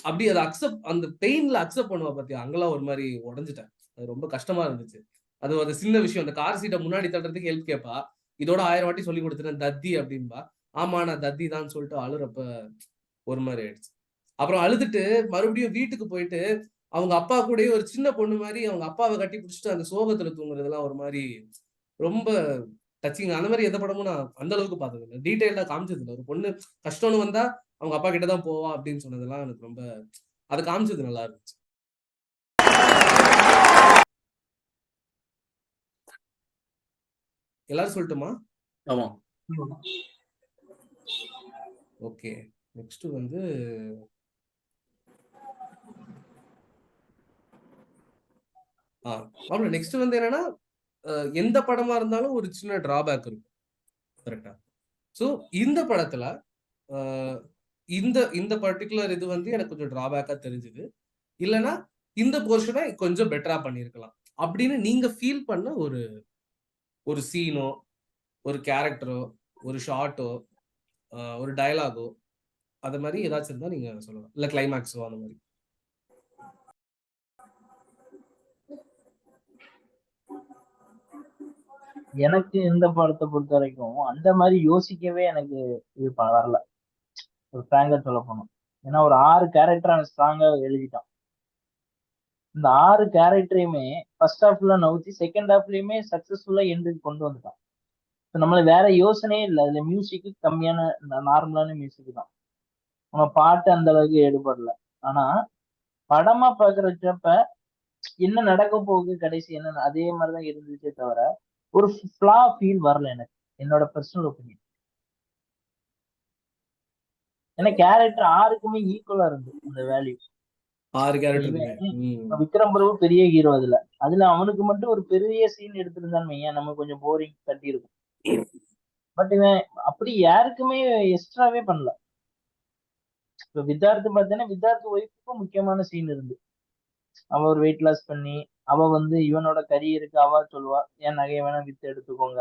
அப்படி அதை அந்த பெயின்ல அக்செப்ட் பண்ணுவா பத்தியா, அங்கெல்லாம் ஒரு மாதிரி உடஞ்சிட்டேன். அது ரொம்ப கஷ்டமா இருந்துச்சு. அது ஒரு சின்ன விஷயம், அந்த கார் சீட்டை முன்னாடி தள்ளுறதுக்கு ஹெல்ப் கேட்பா, இதோட 1000 வாட்டி சொல்லி கொடுத்துட்டேன் தத்தி அப்படின்பா. ஆமா நான் தத்தி தான் சொல்லிட்டு அழுறப்ப ஒரு மாதிரி ஆயிடுச்சு. அப்புறம் அழுதுட்டு மறுபடியும் வீட்டுக்கு போயிட்டு அவங்க அப்பா கூடயே ஒரு சின்ன பொண்ணு மாதிரி அவங்க அப்பாவை கட்டி பிடிச்சிட்டு அந்த சோகத்துல தூங்குறதுலாம் ஒரு மாதிரி ரொம்ப டச்சிங். அந்த மாதிரி எந்த படமும் நான் அந்த அளவுக்கு பார்த்தது இல்லை, டீட்டெயிலா காமிச்சது இல்லை. ஒரு பொண்ணு கஷ்டம்னு வந்தா அவங்க அப்பா கிட்டதான் போவா அப்படின்னு சொன்னதெல்லாம் எனக்கு ரொம்ப, அதை காமிச்சது நல்லா இருந்துச்சு. எல்லாரும் சொல்லட்டுமா? ஆமா. ஓகே, நெக்ஸ்ட் வந்து நெக்ஸ்ட் வந்து என்னன்னா, எந்த படமா இருந்தாலும் ஒரு சின்ன டிராபேக் இருக்கும், கரெக்டா? ஸோ இந்த படத்துல இந்த இந்த பர்டிகுலர் இது வந்து எனக்கு கொஞ்சம் டிராபேக்கா தெரிஞ்சுது. இல்லைன்னா இந்த போர்ஷனை கொஞ்சம் பெட்டரா பண்ணியிருக்கலாம் அப்படின்னு நீங்க ஃபீல் பண்ண ஒரு சீனோ, ஒரு கேரக்டரோ, ஒரு ஷார்ட்டோ, ஒரு டயலாகோ, அது மாதிரி ஏதாச்சும் இருந்தா நீங்க சொல்லலாம். இல்ல கிளைமேக்ஸோ அந்த மாதிரி. எனக்கு இந்த படத்தை பொறுத்த வரைக்கும் அந்த மாதிரி யோசிக்கவே எனக்கு இது வரல, ஒரு ஃப்ராங்கா சொல்ல போனோம். ஏன்னா ஒரு 6 கேரக்டர் அவன் ஸ்ட்ராங்கா எழுதிட்டான். இந்த 6 கேரக்டரையுமே ஃபர்ஸ்ட் ஹாஃப்ல நவுத்தி செகண்ட் ஹாஃப்லயுமே சக்சஸ்ஃபுல்லா எண்டுக்கு கொண்டு வந்துட்டான். நம்மள வேற யோசனையே இல்லை. அதுல மியூசிக் கம்மியான நார்மலான மியூசிக் தான். நம்ம பாட்டு அந்த அளவுக்கு ஈடுபடல. ஆனா படமா பாக்குறப்ப என்ன நடக்க போகுது கடைசி என்ன அதே மாதிரிதான் இருந்துச்சே தவிர ஒரு ஃபிளா ஃபீல் வரல எனக்கு. என்னோட பர்சனல் ஒப்பீனியன். ஏன்னா கேரக்டர் 6க்குமே ஈக்குவலா இருந்து அந்த வேல்யூ. 6 கேரக்டர் இவன் இருக்குமே. விக்ரம் பிரபு பெரிய ஹீரோ அதுல அவனுக்கு மட்டும் ஒரு பெரிய சீன் எடுத்திருந்தான்னு வையேன், நம்ம கொஞ்சம் போரிங் தட்டி இருக்கும். பட் இவன் அப்படி யாருக்குமே எக்ஸ்ட்ராவே பண்ணல. இப்ப வித்தார்த்து பார்த்தீங்கன்னா வித்தார்த்து ஒய்ஃபுக்கும் முக்கியமான சீன் இருந்து அவ ஒரு வெயிட் லாஸ் பண்ணி அவ இவனோட கரியருக்கு அவ சொல்லுவா என் நகையை வேணா வித்து எடுத்துக்கோங்க.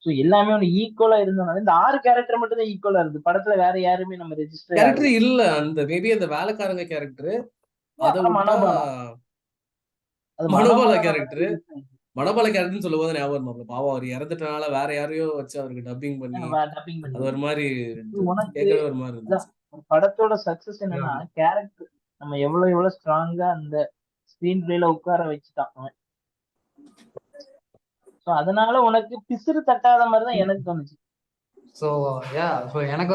சோ எல்லாமே ஒண்ணு ஈக்குவலா இருந்தனால இந்த 6 கேரக்டர் மட்டும் தான் ஈக்குவலா இருந்து. படத்துல வேற யாருமே நம்ம ரெஜிஸ்டர் கேரக்டர் இல்ல. அந்த மேபி அந்த வேலைக்காரங்க கேரக்டர் அதை அப்புறம் விட்டா மனோபாலா. அது மனோபாலா மனோபாலா கேரக்டர் மனோபாலா கேரக்டர்னு சொல்லும் போது ஞாபகம் வரும். பாவம் அவர் இறந்துட்டனால வேற யாரையோ வச்சு அவருக்கு டப்பிங் பண்ணி டப்பிங் அது பண்ணி ஒரு மாதிரி உனக்கு கேட்கவே ஒரு மாதிரி அதான் இருந்துச்சு. ஒரு படத்தோட சக்சஸ் என்னன்னா கேரக்டர் நம்ம எவ்வளவு ஸ்ட்ராங்கா அந்த ஸ்கிரீன் பிளேல உட்கார வச்சுட்டான் அவன். சோ அதனால உனக்கு பிசிறு தட்டாத மாதிரி தான் எனக்கு தோணுச்சு. ஸோ ஸோ எனக்கு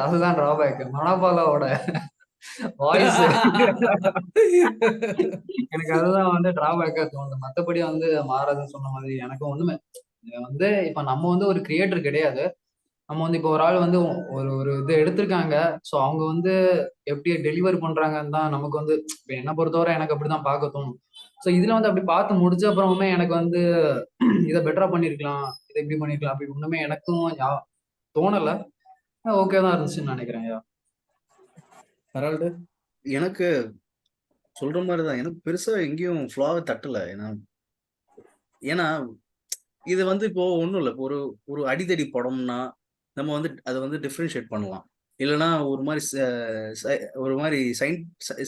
அதுதான் டிராபேக். மனோபாலாவோட வாய்ஸ் எனக்கு அதுதான் டிராபேக்கா தோணுது. மற்றபடி மாறாதுன்னு சொன்ன மாதிரி எனக்கு ஒண்ணுமே இப்ப நம்ம ஒரு கிரியேட்டர் கிடையாது. நம்ம இப்போ ஒரு ஆள் ஒரு ஒரு இது எடுத்திருக்காங்க. ஸோ அவங்க எப்படி டெலிவர் பண்றாங்கன்னு தான் நமக்கு இப்போ என்னை பொறுத்தவரை எனக்கு அப்படிதான் பார்க்க தோணும். ஸோ இதுல அப்படி பார்த்து முடிச்ச அப்புறமே எனக்கு இதை பெட்டரா பண்ணிருக்கலாம், இதை இப்படி பண்ணிருக்கலாம் அப்படி ஒண்ணுமே எனக்கும் தோணல. ஓகே தான் இருந்துச்சுன்னு நினைக்கிறேன். ஹெரால்டு எனக்கு சொல்ற மாதிரிதான் எனக்கு பெருசா எங்கேயும் ஃப்ளாவை தட்டல. ஏன்னா இது இப்போ ஒண்ணும் இல்லை. இப்போ ஒரு அடிதடி படம்னா நம்ம அதை டிஃப்ரென்ஷியேட் பண்ணலாம். இல்லைன்னா ஒரு மாதிரி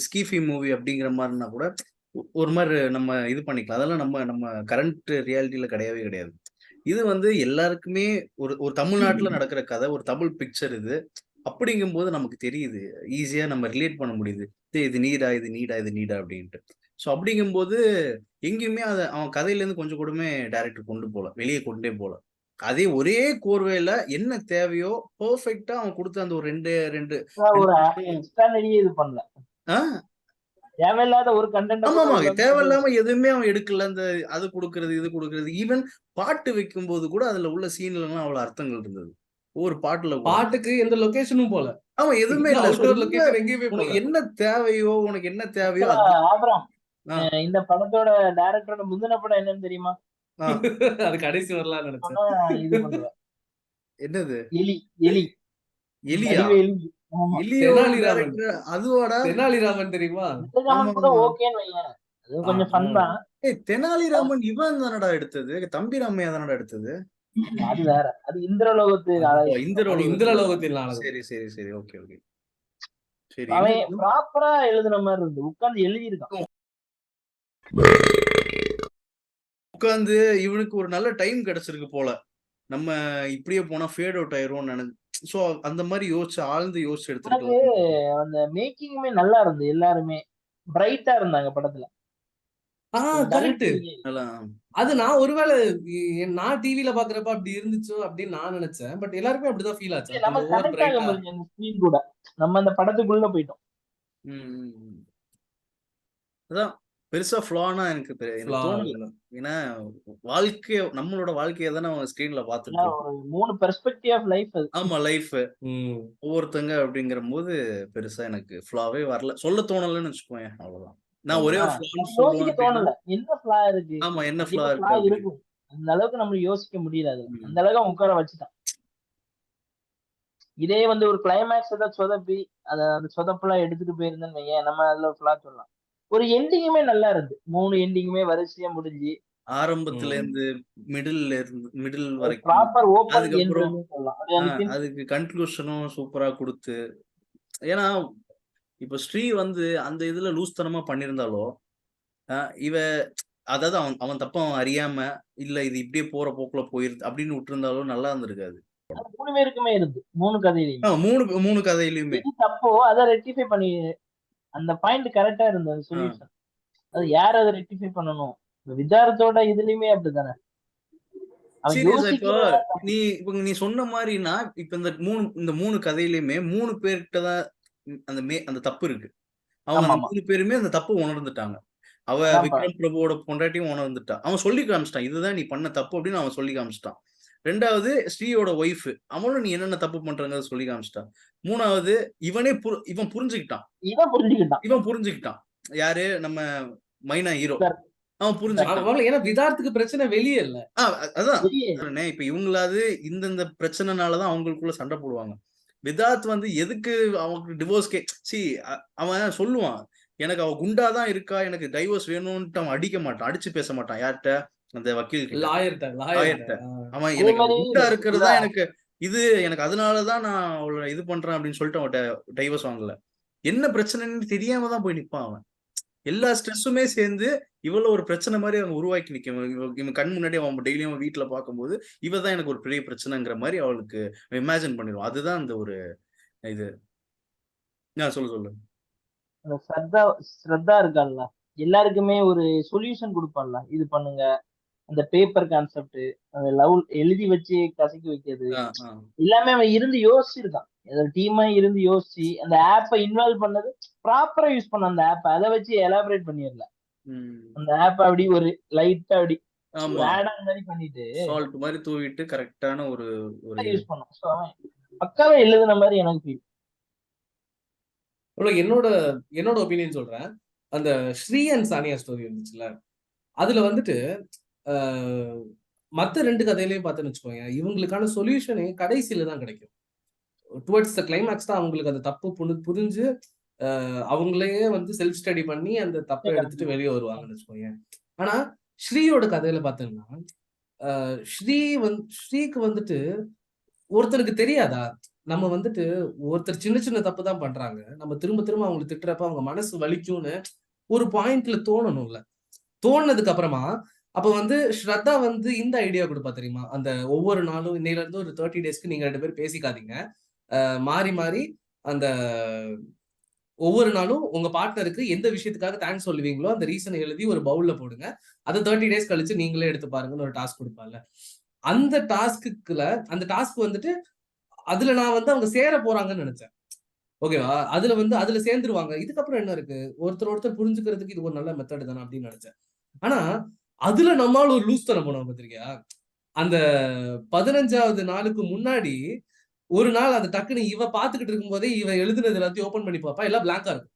ஸ்கீஃபி மூவி அப்படிங்கிற மாதிரினா கூட ஒரு மாதிரி நம்ம இது பண்ணிக்கலாம். அதெல்லாம் நம்ம கரண்ட் ரியாலிட்டியில கிடையவே கிடையாது. இது எல்லாருக்குமே ஒரு தமிழ்நாட்டுல நடக்கிற கதை, ஒரு தமிழ் பிக்சர் இது. அப்படிங்கும்போது நமக்கு தெரியுது, ஈஸியா நம்ம ரிலேட் பண்ண முடியுது. இது நீடா இது நீடா இது நீடா அப்படின்ட்டு. ஸோ அப்படிங்கும்போது எங்கேயுமே அதை அவன் கதையிலேருந்து கொஞ்சம் கூடமே டைரக்டர் கொண்டு போல, வெளியே கொண்டே போல. அதே ஒரே கோர்வையில என்ன தேவையோ பெர்ஃபெக்ட்டா அவன் கொடுத்த அந்த ஒரு ரெண்டு ஒரு எக்ஸ்ட்ரா நிறைய இது பண்ணல. தேவையில்லாத ஒரு கண்டென்ட் ஆமா தேவையில்லாம எதுவுமே அவன் எடுக்கல. அந்த அது கொடுக்கறது இது கொடுக்கறது, ஈவன் பாட்டு வைக்கும் போது கூட அதுல உள்ள சீன்ல எல்லாம் அவ்வளவு அர்த்தங்கள் இருந்தது. ஒவ்வொரு பாட்டுக்கு எந்த லொகேஷனும் போல. ஆமா எதுவுமே இல்ல. அவுட்டோர் லொகேஷன் எங்கேயுமே போல. உனக்கு என்ன தேவையோ ஆபிரகாம், இந்த படத்தோட டைரக்டரோட முந்தின படம் என்னன்னு தெரியுமா? அது கடைசி வரலாம் நினைச்சேன். இது பண்ணுவேன். என்னது? எலி எலி எலியா? தெனாலிராமன். அதுவாடா? தெனாலிராமன் தெரியுமா? கூட ஓகேன்னு வையேன், அது கொஞ்சம் ஃபன் தான். தெனாலிராமன் இவன் தானடா எடுத்தது, தம்பி ராமையா தானடா எடுத்தது. அது வேற, அது இந்திரலோகத்தில். இந்திரலோகத்தில். சரி சரி சரி, ஓகே ஓகே. சரி, அவன் ப்ராப்பரா எழுதுன மாதிரி இருந்து உட்கார்ந்து எழுதி இருக்கான். உட்கார்ந்து இவனுக்கு ஒரு நல்ல டைம் கிடைச்சிருக்கு போல. நம்ம இப்படியே போனா ஃபேட் அவுட் ஆயிரும்னு நினைச்சு, சோ அந்த மாதிரி ஆழ்ந்து யோசிச்சு எடுத்துருக்கலாம். அந்த மேக்கிங்குமே நல்லா இருந்து, எல்லாருமே பிரைட்டா இருந்தாங்க படத்துல. கரெக்ட். அது நான் ஒருவேளை நான் டிவில பாக்குறப்ப அப்படி இருந்துச்சோ அப்படின்னு நான் நினைச்சேன். பட் எல்லாருமே அப்படிதான் ஃபீல் ஆச்சு. நம்ம கனெக்ட் ஆக முடிஞ்ச அந்த ஸ்கிரீன் கூட, நம்ம அந்த படத்துக்குள்ள போயிட்டோம். அதான் பெருசா ஃப்ளானா எனக்கு தோணல. ஏன்னா நம்மளோட வாழ்க்கையை தானே அவன் ஸ்கிரீன்ல பாத்துட்டு ஒரு 3 பெர்ஸ்பெக்டிவ் ஆஃப் லைஃப். ஆமா, லைஃப் ஒவ்வொருத்தங்க அப்படிங்கிற போது பெருசா எனக்கு ஃப்ளாவே வரல, சொல்ல தோணலன்னு வச்சுக்கோங்க. அவ்வளவுதான். நான் ஒரே ஒரு யோசிக்க தோணல, என்ன ஃப்ளா இருக்கு. ஆமா, என்ன ஃப்ளா இருக்கு அந்த அளவுக்கு நம்ம யோசிக்க முடியல. அந்த அளவுக்கு அவன் உட்கார வச்சுட்டான். இதே ஒரு கிளைமேக்ஸ் ஏதாவது சொதப்பி அந்த சொதப்பெல்லாம் எடுத்துட்டு போயிருந்தேன்னு வையேன், நம்ம அதுல ஃப்ளா சொல்லலாம். ஒரு எண்டிங்குமே நல்லா இருந்து, 3 எண்டிங்குமே வரிசையா முடிஞ்சு ஆரம்பத்துல இருந்து மிடில் வரைக்கும் ப்ராப்பர் ஓபன் அதுக்கப்புறம் சொல்லலாம். அதுக்கு கன்க்ளூஷனும் சூப்பரா கொடுத்து. ஏன்னா இப்ப ஸ்ரீ அந்த இதுல லூஸ்தனமா பண்ணிருந்தாலோ, இவ அதாவது அவன் தப்ப அவன் அறியாம இல்ல இது இப்படியே போற போக்குல போயிருது அப்படின்னு விட்டுருந்தாலும் நல்லா இருந்திருக்காது. 3 பேருக்குமே இருந்து, 3 கதையிலையும் மூணு கதையிலுமே தப்போ அதை ரெக்டிஃபை பண்ணி அந்த பாயிண்ட் கரெக்டா இருந்தது சொல்யூஷன். அது யார் அதை ரெக்டிஃபை பண்ணணும்? விதார்த்தோட இதுலயுமே அப்படித்தானே, அவன் சீரியஸா இப்போ யோசிக்கிற. நீ சொன்ன மாதிரினா இப்ப இந்த மூணு கதையிலயுமே 3 பேர்கிட்ட தான் அந்த தப்பு இருக்கு. அவங்க ஆமா அந்த ஆமா 3 பேருமே அந்த தப்பு உணர்ந்துட்டாங்க. அவ அதான்ப்பா. விக்ரம் பிரபுவோட பொண்டாட்டியும் உணர்ந்துட்டான். அவன் சொல்லி காமிச்சிட்டான். இதுதான் நீ பண்ண தப்பு அப்படின்னு அவன் சொல்லி காமிச்சிட்டான். 2வது ஸ்ரீயோட ஒய்ஃப், அவளும் நீ என்னென்ன தப்பு பண்றங்கிறத சொல்லி காமிச்சிட்டான். 3வது இவன் புரிஞ்சுக்கிட்டான். இவன் புரிஞ்சுக்கிட்டான். யாரு நம்ம மைனா ஹீரோ, விதார்த். அவன் புரிஞ்சுக்கிட்டான். அவங்கள ஏன்னா விதார்த்துக்கு பிரச்சனை வெளியே இல்ல. அதான் வெளியே இப்ப இவங்களாவது இந்த பிரச்சனைனாலதான் அவங்களுக்குள்ள சண்டை போடுவாங்க. விதார்த் வந்து எதுக்கு அவனுக்கு டிவோர்ஸ் அவன் சொல்லுவான், எனக்கு அவ குண்டாதான் இருக்கா, எனக்கு டைவோர்ஸ் வேணும்னு அவன் அடிக்க மாட்டான், அடிச்சு பேச மாட்டான். யார்கிட்ட? அந்த வக்கீல் கிட்ட, லாயர்ட்ட. லாயர்கிட்ட. அவன் அதே எனக்கு மாதிரி குண்டா இருக்கிறது தான் இல்ல, எனக்கு அதனாலதான் நான் அவளை இது பண்றேன் அப்படின்னு சொல்லிட்டு அவன் டைவோர்ஸ் வாங்கல. என்ன பிரச்சனைன்னு தெரியாம தான் போய் நிப்பான் அவன். எல்லா ஸ்ட்ரெஸ்ஸுமே சேர்ந்து இவ்வளவு ஒரு பிரச்சனை மாதிரி அவன் உருவாக்கி நிற்கும். இவன் கண் முன்னாடி அவன் டெய்லியும் அவன் வீட்டுல பார்க்கும்போது இவதான் எனக்கு ஒரு பெரிய பிரச்சனைங்கிற மாதிரி அவளுக்கு இமேஜின் பண்ணிடுவான். அதுதான் அந்த ஒரு இது. சொல்லு. அந்த ஸ்ரத்தா இருக்கான்ல, எல்லாருக்குமே ஒரு சொல்யூஷன் கொடுப்பான்ல, இது பண்ணுங்க, அந்த பேப்பர் கான்செப்ட், அந்த லவ் எழுதி வச்சு கசக்கி வைக்கிறது, எல்லாமே அவன் இருந்து யோசிச்சிருக்கான். டீமா இருந்து யோசிச்சு அந்த ஆப்பை இன்வால்வ் பண்ணது, ப்ராப்பரா யூஸ் பண்ண அந்த ஆப், அதை வச்சு எலாபரேட் பண்ணிடல. அந்த ஆப் அப்படி ஒரு லைட்டா அப்படி ஆடான் மாதிரி பண்ணிட்டு சால்ட் மாதிரி தூவிட்டு கரெக்டான ஒரு யூஸ் பண்ணான். ஸோ அவன் பக்காவே எழுதுன மாதிரி எனக்கு ஃபீல். என்னோட ஒப்பீனியன் சொல்றேன். அந்த ஸ்ரீ அண்ட் சானியா ஸ்டோரி இருந்துச்சுல, அதுல வந்துட்டு மத்த 2 கதையிலையும் பார்த்தேன்னு வச்சுக்கோங்க, இவங்களுக்கான சொல்யூஷனே கடைசியில தான் கிடைக்கும். டுவர்ட்ஸ் த கிளைமேக்ஸ் தான் அவங்களுக்கு அந்த தப்பு புரிஞ்சு அவங்களே வந்து செல்ஃப் ஸ்டடி பண்ணி அந்த தப்பை எடுத்துட்டு வெளியே வருவாங்கன்னு வச்சுக்கோங்க. ஆனா ஸ்ரீயோட கதையில பார்த்தீங்கன்னா, ஸ்ரீக்கு வந்துட்டு ஒருத்தருக்கு தெரியாதா, நம்ம வந்துட்டு ஒருத்தர் சின்ன சின்ன தப்பு தான் பண்றாங்க, நம்ம திரும்ப திரும்ப அவங்களுக்கு திட்டுறப்ப அவங்க மனசு வலிக்கும்னு ஒரு பாயிண்ட்ல தோணணும்ல. தோணுனதுக்கு அப்புறமா அப்ப வந்து ஸ்ரத்தா வந்து இந்த ஐடியா கொடுப்பா தெரியுமா, அந்த ஒவ்வொரு நாளும் இன்னையில இருந்து ஒரு 30 டேஸ்க்கு நீங்க 2 பேரும் பேசிக்காதீங்க, மாறி மாறி அந்த ஒவ்வொரு நாளும் உங்க பார்ட்னருக்கு எந்த விஷயத்துக்காக தேங்க்ஸ் சொல்லுவீங்களோ அந்த ரீசனை எழுதி ஒரு பவுல்ல போடுங்க, அதை 30 டேஸ் கழிச்சு நீங்களே எடுத்து பாருங்கன்னு ஒரு டாஸ்க் கொடுப்பாங்க. அந்த டாஸ்க் வந்துட்டு அதுல நான் வந்து அவங்க சேர போறாங்கன்னு நினைச்சேன். ஓகேவா, அதுல சேர்ந்துருவாங்க, இதுக்கப்புறம் என்ன இருக்கு, ஒருத்தர் புரிஞ்சுக்கிறதுக்கு இது ஒரு நல்ல மெத்தட் தானே அப்படின்னு நினைச்சேன். ஆனா அதுல நம்மளால ஒரு லூஸ் தரம் போனோம் பார்த்திருக்கியா, அந்த 15வது நாளுக்கு முன்னாடி ஒரு நாள் அது டக்குன்னு இவ பாத்துக்கிட்டு இருக்கும் போதே இவ எழுதுனது எல்லாத்தையும் ஓபன் பண்ணி பாப்பா, எல்லாம் பிளாங்கா இருக்கும்.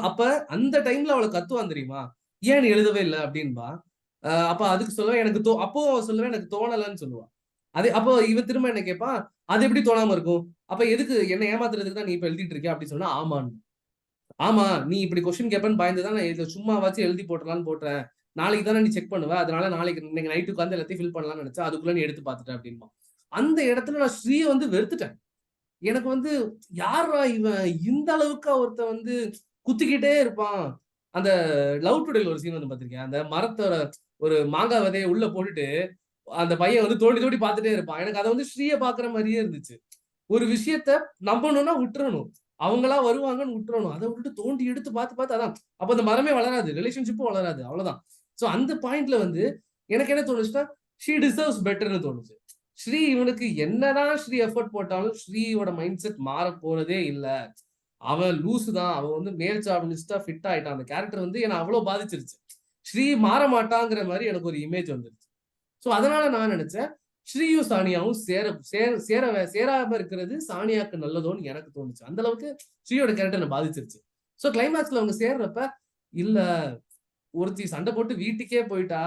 அப்ப அந்த டைம்ல அவளை கத்துவான் தெரியுமா, ஏன் நீ எழுதவே இல்லை அப்படின்பா. அப்ப அதுக்கு சொல்லுவேன் எனக்கு அப்போ சொல்லுவேன் எனக்கு தோணலன்னு சொல்லுவான். அப்போ இவ திரும்ப என்ன கேட்பா, அது எப்படி தோணாம இருக்கும், அப்ப எதுக்கு என்ன ஏமாத்துறதுக்கு தான் நீ இப்ப எழுதிட்டு இருக்க அப்படின்னு சொன்னா, ஆமா நீ இப்படி கொஸ்டின் கேட்பேன்னு பயந்துதான் நான் சும்மாவாச்சும் எழுதி போட்டலான்னு போட்டேன், நாளைக்கு தானே நீ செக் பண்ணுவ, அதனால நாளைக்கு இன்னைக்கு நைட்டுக்கு வந்து எல்லாத்தையும் ஃபில் பண்ணலாம்னு நினைச்சா, அதுக்குள்ள நீ எடுத்து பார்த்துட்டேன் அப்படின்பா. அந்த இடத்துல நான் ஸ்ரீயை வந்து வெறுத்துட்டேன். எனக்கு வந்து யாரா இவன் இந்த அளவுக்கு ஒருத்த வந்து குத்திக்கிட்டே இருப்பான். அந்த லவ் டுடேல ஒரு சீன் வந்து பார்த்திருக்கேன், அந்த மரத்தோட ஒரு மாங்காய் விதையை உள்ள போட்டுட்டு அந்த பையன் வந்து தோண்டி தோண்டி பார்த்துட்டே இருப்பான். எனக்கு அதை வந்து ஸ்ரீயை பாக்குற மாதிரியே இருந்துச்சு. ஒரு விஷயத்த நம்பணும்னா விட்டுறணும், அவங்களா வருவாங்கன்னு விட்டுறணும், அதை விட்டுட்டு தோண்டி எடுத்து பார்த்து அதான் அப்ப அந்த மரமே வளராது, ரிலேஷன்ஷிப்பும் வளராது, அவ்வளவுதான். சோ அந்த பாயிண்ட்ல வந்து எனக்கு என்ன தோணுச்சுன்னா, ஷீ டிசர்வ்ஸ் பெட்டர்னு தோணுச்சு. ஸ்ரீ இவனுக்கு என்னதான் ஸ்ரீ எஃபர்ட் போட்டாலும் ஸ்ரீயோட மைண்ட் செட் மாற போறதே இல்ல, அவன் லூசு தான், அவன் வந்து மேல் சாவனிஸ்டா ஃபிட் ஆயிட்டான், அந்த கேரக்டர் வந்து என்ன அவ்வளவு பாதிச்சிருச்சு. ஸ்ரீ மாற மாட்டாங்கிற மாதிரி எனக்கு ஒரு இமேஜ் வந்துருச்சு. சோ அதனால நான் நினைச்சேன் ஸ்ரீயும் சானியாவும் சேராம இருக்கிறது சானியாக்கு நல்லதோன்னு எனக்கு தோணுச்சு. அந்த அளவுக்கு ஸ்ரீயோட கேரக்டர் பாதிச்சிருச்சு. சோ கிளைமேக்ஸ்ல அவங்க சேர்றப்ப இல்ல, ஒருத்தி சண்டை போட்டு வீட்டுக்கே போயிட்டா,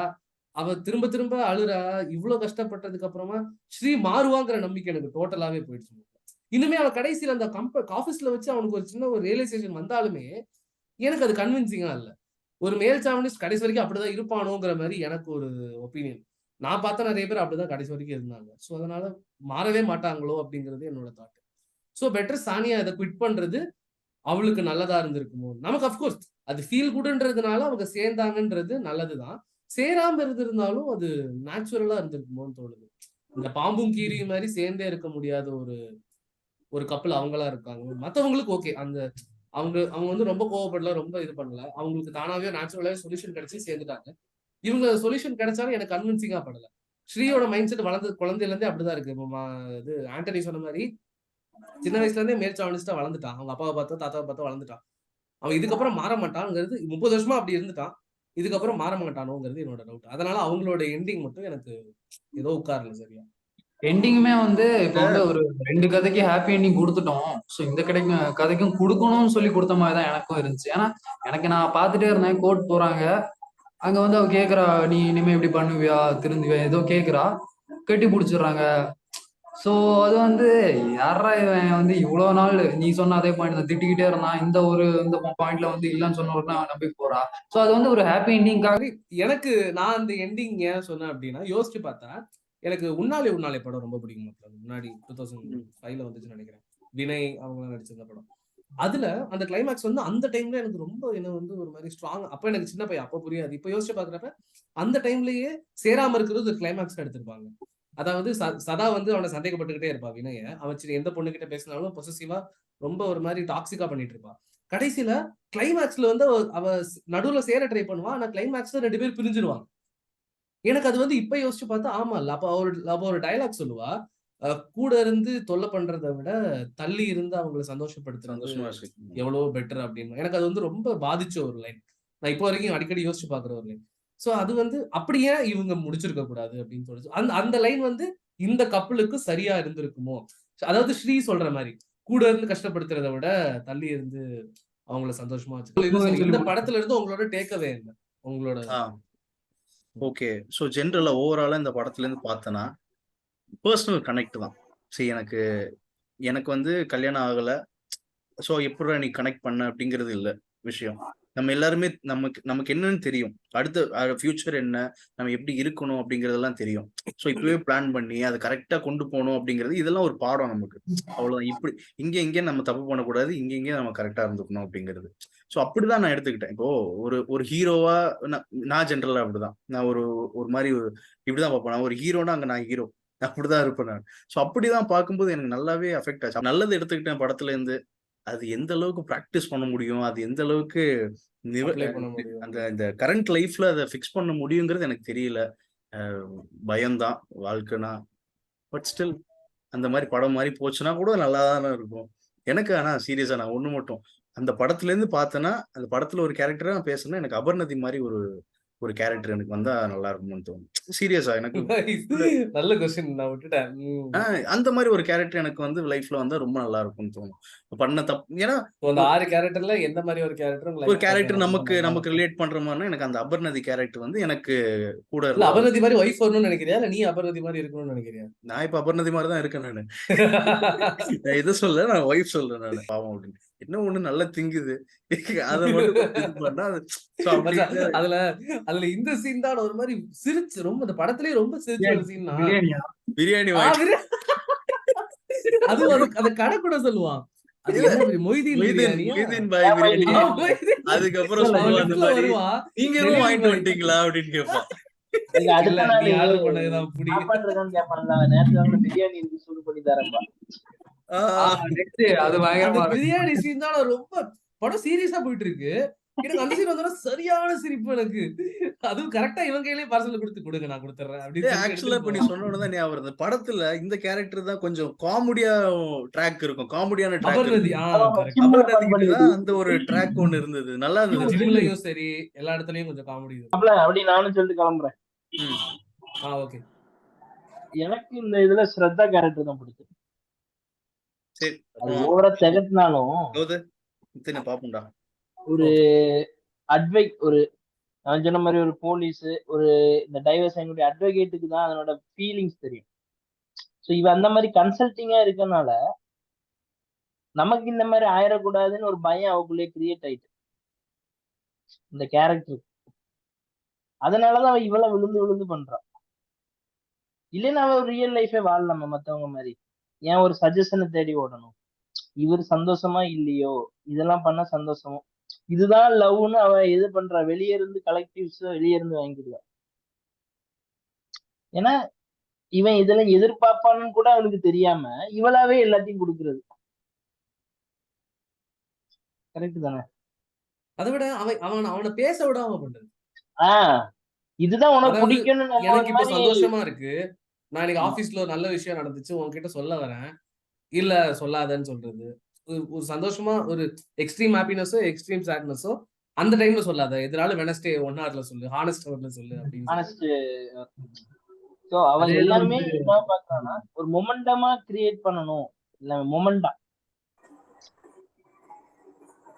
அவ திரும்ப திரும்ப அழுறா, இவ்வளவு கஷ்டப்பட்டதுக்கு அப்புறமா ஸ்ரீ மாறுவாங்கிற நம்பிக்கை எனக்கு டோட்டலாவே போயிடுச்சு. இன்னுமே அவன் கடைசியில அந்த ஆபீஸ்ல வச்சு அவனுக்கு ஒரு சின்ன ஒரு ரியலைசேஷன் வந்தாலுமே எனக்கு அது கன்வின்சிங்கா இல்ல. ஒரு மேல் சாவனிஸ்ட் கடைசி வரைக்கும் அப்படிதான் இருப்பானோங்கிற மாதிரி எனக்கு ஒரு ஒப்பீனியன். நான் பார்த்த நிறைய பேர் அப்படிதான் கடைசி வரைக்கும் இருந்தாங்க. சோ அதனால மாறவே மாட்டாங்களோ அப்படிங்கிறது என்னோட தாட். சோ பெட்டர் சானியா இதை குவிட் பண்றது அவளுக்கு நல்லதா இருந்திருக்குமோ. நமக்கு அப்கோர்ஸ் அது ஃபீல் குட்ன்றதுனால அவங்க சேர்ந்தாங்கன்றது நல்லதுதான், சேராம இருந்திருந்தாலும் அது நேச்சுரலா இருந்திருக்குமோன்னு தோணுது. இந்த பாம்பும் கீரியும் மாதிரி சேர்ந்தே இருக்க முடியாத ஒரு கப்பல் அவங்களா இருக்காங்க. மத்தவங்களுக்கு ஓகே, அந்த அவங்க அவங்க வந்து ரொம்ப கோவப்படல, ரொம்ப இது பண்ணல. அவங்களுக்கு தானாவே நேச்சுரலாவே சொல்யூஷன் கிடைச்சு சேர்ந்துட்டாங்க. இவங்க சொல்யூஷன் கிடைச்சாலும் எனக்கு கன்வின்சிங்கா படல. ஸ்ரீயோட மைண்ட் செட் வளர்ந்து குழந்தையில இருந்தே அப்படிதான் இருக்கு. இப்போ இது ஆண்டனி சொன்ன மாதிரி சின்ன வயசுல இருந்தே மேல் சாவனிஸ்டா வளர்ந்துட்டான். அவங்க அப்பாவை பார்த்தோ தாத்தாவை பார்த்தோ வளர்ந்துட்டான். அவன் இதுக்கப்புறம் மாற மாட்டான்ங்கிறது 30 வருஷமா அப்படி இருந்துட்டான். இதுக்கப்புறம் மாற மாட்டானோங்கிறது என்னோட டவுட். அதனால அவங்களோட எண்டிங் மட்டும் எனக்கு ஏதோ உட்காரல சரியா. எண்டிங்குமே வந்து இப்போ வந்து ஒரு 2 கதைக்கு ஹாப்பி எண்டிங் கொடுத்துட்டோம். ஸோ இந்த கதைக்கும் கொடுக்கணும்னு சொல்லி கொடுத்த மாதிரி தான் எனக்கும் இருந்துச்சு. ஏன்னா எனக்கு நான் பார்த்துட்டே இருந்தேன், கோர்ட் போறாங்க. அங்க வந்து அவ கேக்குறா, நீ இனிமே இப்படி பண்ணுவியா, திருந்துவியா, ஏதோ கேக்குறா, கட்டி பிடிச்சிடுறாங்க. ஸோ அது வந்து யாரா இவன் வந்து இவ்வளவு நாள் நீ சொன்ன அதே பாயிண்ட் தான் திட்டிக்கிட்டே இருந்தான், இந்த பாயிண்ட்ல வந்து இல்லைன்னு சொன்ன உடனே அவன் நம்பி போறா. ஸோ அது வந்து ஒரு ஹாப்பி எண்டிங்காக எனக்கு நான் அந்த எண்டிங் ஏன் சொன்னேன் அப்படின்னா, யோசிச்சு பார்த்தா எனக்கு உன்னாலே உன்னாலே படம் ரொம்ப பிடிக்கும். முன்னாடி 2005ல வந்துச்சுன்னு நினைக்கிறேன். வினய் அவங்க நடிச்சிருந்த படம். அதுல அந்த கிளைமேக்ஸ் வந்து அந்த டைம்ல எனக்கு ரொம்ப என்ன வந்து ஒரு மாதிரி ஸ்ட்ராங். அப்ப எனக்கு சின்ன பையன், அப்ப புரியாது. இப்ப யோசிச்சு பாக்குறப்ப அந்த டைம்லயே சேராம இருக்கிறது ஒரு கிளைமேக்ஸ் எடுத்திருப்பாங்க. அதாவது சதா வந்து அவனை சந்தேகப்பட்டுக்கிட்டே இருப்பா வினய. அவன் எந்த பொண்ணு கிட்ட பேசினாலும் பொசசிவா ரொம்ப ஒரு மாதிரி டாக்ஸிக்கா பண்ணிட்டு இருப்பான். கடைசியில கிளைமேக்ஸ்ல வந்து அவ நடுவுல சேர ட்ரை பண்ணுவான். ஆனா கிளைமேக்ஸ்ல 2 பேர் பிரிஞ்சிருவாங்க. எனக்கு அது வந்து இப்ப யோசிச்சு பார்த்தா ஆமா இல்ல. அப்ப ஒரு டயலாக் சொல்லுவா, கூட இருந்து தொல்லை பண்றதை விட தள்ளி இருந்து அவங்களை சந்தோஷப்படுத்துறது எவ்வளவோ பெட்டர் அப்படின்னு. எனக்கு அது வந்து ரொம்ப பாதிச்ச ஒரு லைன். நான் இப்போ வரைக்கும் அடிக்கடி யோசிச்சு பாக்குற ஒரு லைன். சோ அது வந்து அப்படியே இவங்க முடிச்சிருக்க கூடாது அப்படின்னு தோணுச்சு. அந்த லைன் வந்து இந்த கப்பலுக்கு சரியா இருந்திருக்குமோ. அதாவது ஸ்ரீ சொல்ற மாதிரி கூட இருந்து கஷ்டப்படுத்துறதை விட தள்ளி இருந்து அவங்கள சந்தோஷமா வச்சு. இந்த படத்துல இருந்து உங்களோட டேக்கவே இல்லை உங்களோட. ஓகே. ஸோ ஜென்ரலா ஓவராலா இந்த படத்துல இருந்து பார்த்தேன்னா பர்சனல் கனெக்ட் தான். சரி, எனக்கு வந்து கல்யாணம் ஆகல. ஸோ எப்படா நீ கனெக்ட் பண்ண அப்படிங்கிறது இல்லை விஷயம். நம்ம எல்லாருமே நமக்கு என்னன்னு தெரியும், அடுத்த ஃபியூச்சர் என்ன, நம்ம எப்படி இருக்கணும் அப்படிங்கறதெல்லாம் தெரியும். ஸோ இப்பவே பிளான் பண்ணி அதை கரெக்டா கொண்டு போகணும் அப்படிங்கிறது இதெல்லாம் ஒரு பாடம் நமக்கு. அவ்வளவுதான். இப்படி இங்கே நம்ம தப்பு பண்ணக்கூடாது, இங்கே நம்ம கரெக்டா இருந்துக்கணும் அப்படிங்கிறது. ஸோ அப்படிதான் நான் எடுத்துக்கிட்டேன். இப்போ ஒரு ஹீரோவா நான் ஜென்ரலா அப்படிதான். நான் ஒரு மாதிரி இப்படிதான் பார்ப்பேன். நான் ஒரு ஹீரோனா அங்க நான் ஹீரோ அப்படிதான் இருப்பேன் நான். ஸோ அப்படிதான் பார்க்கும்போது எனக்கு நல்லாவே அஃபெக்ட் ஆச்சு. நல்லது எடுத்துக்கிட்டேன் படத்துல இருந்து. அது எந்த அளவுக்கு பிராக்டிஸ் பண்ண முடியும், அது எந்த அளவுக்கு இந்த கரண்ட் லைஃப்ல அதை ஃபிக்ஸ் பண்ண முடியுங்கிறது எனக்கு தெரியல. பயம்தான் வாழ்க்கைனா. பட் ஸ்டில் அந்த மாதிரி படம் மாதிரி போச்சுன்னா கூட நல்லா தானே இருக்கும் எனக்கு. ஆனா சீரியஸா நான் ஒண்ணு மட்டும் அந்த படத்துல இருந்து பார்த்தேன்னா, அந்த படத்துல ஒரு கேரக்டரா நான் பேசுனா எனக்கு அபர்ணதி மாதிரி ஒரு கேரக்டர் எனக்கு வந்தா நல்லா இருக்கும்னு தோணும். சீரியஸா எனக்கு நல்ல क्वेश्चन நான் விட்டுட்டேன். அந்த மாதிரி ஒரு கேரக்டர் எனக்கு வந்து லைஃப்ல வந்தா ரொம்ப நல்லா இருக்கும்னு தோணும். பண்ண தப்பு ஏன்னா அந்த 6 கேரக்டர்ல எந்த மாதிரி ஒரு கேரக்டர் நமக்கு ரிலேட் பண்ற மாதிரி எனக்கு அந்த அபர்ணதி கேரக்டர் வந்து எனக்கு கூட இல்ல. அபர்ணதி மாதிரி வைஃப் வரணும்னு நினைக்கிறியா இல்ல நீ அபர்ணதி மாதிரி இருக்கணும்னு நினைக்கிறியா? நான் இப்ப அபர்ணதி மாதிரி தான் இருக்கேன் நானு. நான் எது சொல்ல, நான் வைஃப் சொல்றேன் நானு. பாவம் அப்படின்னு என்ன ஒண்ணு நல்லா திங்குது அதை மட்டும் பண்ணா அதுல இந்த சீன் தான் ஒரு மாதிரி சிரிச்சு ரொம்ப இந்த படத்திலேயே ரொம்ப சிரிச்ச ஒரு சீன். பிரியாணி அது அந்த கடை கூட சொல்லுவான். அதுக்கப்புறம் நீங்க வாங்கிட்டு வந்துட்டீங்களா அப்படின்னு கேட்பான். பிரியாணி சீன் தான் ரொம்ப படம் சீரியஸா போயிட்டு இருக்கு. எனக்கு அந்த சீன் வந்தா சரியான சிரிப்பு எனக்கு. அதுவும் கரெக்டா இவன் கையிலேயே பார்சல் கொடுங்க நான் கொடுத்துறேன் அப்படின்னு. ஆக்சுவலா இப்ப நீ சொன்னோட தான் ஞாபகம் வருது. படத்துல இந்த கேரக்டர் தான் கொஞ்சம் காமெடியா ட்ராக் இருக்கும், காமெடியான ட்ராக். அந்த ஒரு ட்ராக் ஒன்னு இருந்தது, நல்லா இருந்தது. ஜிம்லயும் சரி எல்லா இடத்துலயும் கொஞ்சம் காமெடி. அப்படி நானும் சொல்லிட்டு கிளம்புறேன். ஓகே. எனக்கு இந்த இதுல ஸ்ரத்தா கேரக்டர் தான் பிடிக்கும். சரி, ஓவரா திகட்டினாலும் பாப்போம்டா. ஒரு ஒரு நான் சொன்ன மாதிரி ஒரு போலீஸ், ஒரு இந்த டைவர்ஸ் எங்களுடைய அட்வொகேட்டுக்கு தான் அதனோட ஃபீலிங்ஸ் தெரியும். ஸோ இவ அந்த மாதிரி கன்சல்டிங்கா இருக்கனால நமக்கு இந்த மாதிரி ஆயிடக்கூடாதுன்னு ஒரு பயம் அவக்குள்ளே கிரியேட் ஆயிட்டு இந்த கேரக்டர். அதனாலதான் அவ இவ்வளவு விழுந்து பண்றான். இல்லைன்னா அவ ஒரு ரியல் லைஃபே வாழலாம மத்தவங்க மாதிரி. ஏன் ஒரு சஜஷனை தேடி ஓடணும்? இவர் சந்தோஷமா இல்லையோ, இதெல்லாம் பண்ண சந்தோஷமோ, இதுதான் லவ்னு அவ இது பண்றா. வெளியே இருந்து கலெக்டிவ்ஸ் வெளியே இருந்து வாங்கிடுவா. ஏன்னா இவன் இதெல்லாம் எதிர்பார்ப்பான்னு கூட அவனுக்கு தெரியாம இவளாவே எல்லாத்தையும் கொடுக்கறது. கரெக்ட் தானே? அதை விட அவனை பேச விடாம பண்றது. இதுதான் உனக்கு அதாவது பிடிக்கும்னு நம்ம எனக்கு ஒரு இப்ப மாதிரி. சந்தோஷமா இருக்கு, நான் இன்னைக்கு ஆபீஸ்ல ஒரு நல்ல விஷயம் நடந்துச்சு உன்கிட்ட சொல்ல வரேன், இல்ல சொல்லாதன்னு சொல்றது. ஒரு சந்தோஷமா ஒரு எக்ஸ்ட்ரீம் ஹாப்பினஸோ எக்ஸ்ட்ரீம் சேட்னஸோ அந்த டைம்ல சொல்லாத, எதனால வெனஸ்டே 1 ஹவர்ல சொல்லு, ஹானஸ்ட் ஹவர்ல சொல்லு அப்படின்னு ஹானஸ்ட். சோ அவன் அதே தான் எல்லாருமே வந்து என்ன பாக்குறான்னா ஒரு மொமெண்டமா கிரியேட் பண்ணணும், இல்ல மொமெண்டா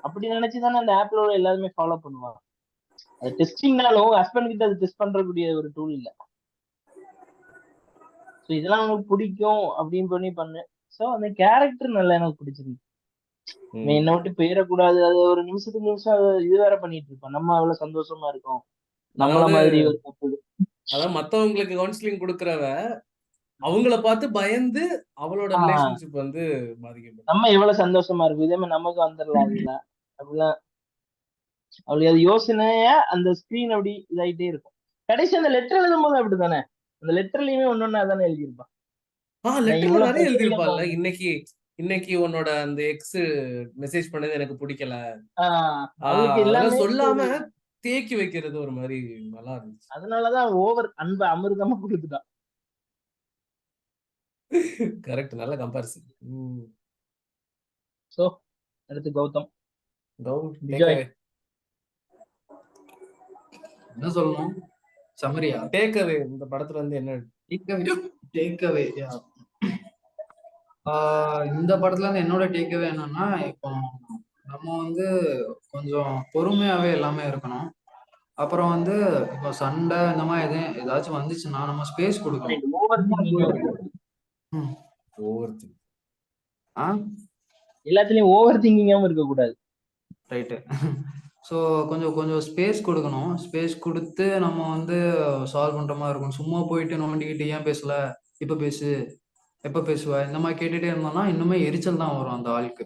அப்படி நினைச்சுதானே அந்த ஆப்ல உள்ள எல்லாருமே ஃபாலோ பண்ணுவாங்க. அது டெஸ்டிங்னாலும் ஹஸ்பண்ட் கிட்ட அது டெஸ்ட் பண்றக்கூடிய ஒரு டூல் இல்ல. ஸோ இதெல்லாம் உனக்கு பிடிக்கும் அப்படின்னு பண்ணு. ஸோ அந்த கேரக்டர் நல்லா எனக்கு பிடிச்சிருக்கு. ம். என்னை விட்டு போயிடக்கூடாது, அது ஒரு நிமிஷத்துக்கு நிமிஷம் அது இது வேற பண்ணிட்டு இருப்பான். நம்ம அவ்வளவு சந்தோஷமா இருக்கோம், நம்மள அதாவது மாதிரி ஒரு couple. அதாவது மத்தவங்களுக்கு கவுன்சிலிங் கொடுக்கறவ அவங்கள பார்த்து பயந்து அவளோட ஆஹ் ரிலேஷன்ஷிப் வந்து பாதிக்கப்படும். நம்ம எவ்வளவு சந்தோஷமா இருக்கும், இதே மாதிரி நமக்கு வந்துடலாம் அதுல அப்படிலாம். அவளுக்கு அது யோசனையா அந்த ஸ்கிரீன் அப்படி இதாயிட்டே இருக்கும். கடைசி அந்த லெட்டர் எழுதும் போது அப்படித்தானே, அந்த லெட்டர்லயுமே ஒன்னொன்னு அதானே எழுதியிருப்பான். நான் லெட்டர்ல இவ்வளவு நிறைய பிரச்சனையில எழுதியிருப்பாள்ல, இன்னைக்கு உன்னோட அந்த எக்ஸ் மெசேஜ் பண்ணது எனக்கு பிடிக்கல, அவளுக்கு அதெல்லாம் எல்லாமே சொல்லாம தேக்கி வைக்கிறது ஒரு மாதிரி நல்லா இருந்துச்சு. அதனாலதான் ஓவர் அன்பை அமிர்தமா கொடுத்துட்டான். கரெக்ட், நல்ல கம்பேரிசன். சோ அடுத்து கௌதம். விஜய் என்ன சொல்லணும், சமரியா டேக்அவே இந்த படத்துல இருந்து என்ன? டேக்அவே இந்த படத்துல இருந்து என்னோட டேக்அவே என்னன்னா, இப்போ நம்ம வந்து கொஞ்சம் பொறுமையாவே எல்லாமே இருக்கணும். அப்புறம் வந்து இப்போ சண்டை இந்த மாதிரி ஏதாச்சும் வந்துச்சுன்னா நம்ம ஸ்பேஸ் கொடுக்கணும். Over thinking. Over thinking. எல்லாத்துலயும் ஓவர் திங்கிங்காம இருக்க கூடாது. ரைட்டு. ஸோ கொஞ்சம் ஸ்பேஸ் கொடுக்கணும். ஸ்பேஸ் கொடுத்து நம்ம வந்து சால்வ் பண்ற மாதிரி இருக்கும். சும்மா போயிட்டு நோண்டிக்கிட்டு ஏன் பேசல, இப்ப பேசு, எப்ப பேசுவ, இந்த மாதிரி கேட்டுட்டே இருந்தோம்னா இன்னுமே எரிச்சல் தான் வரும் அந்த ஆளுக்கு.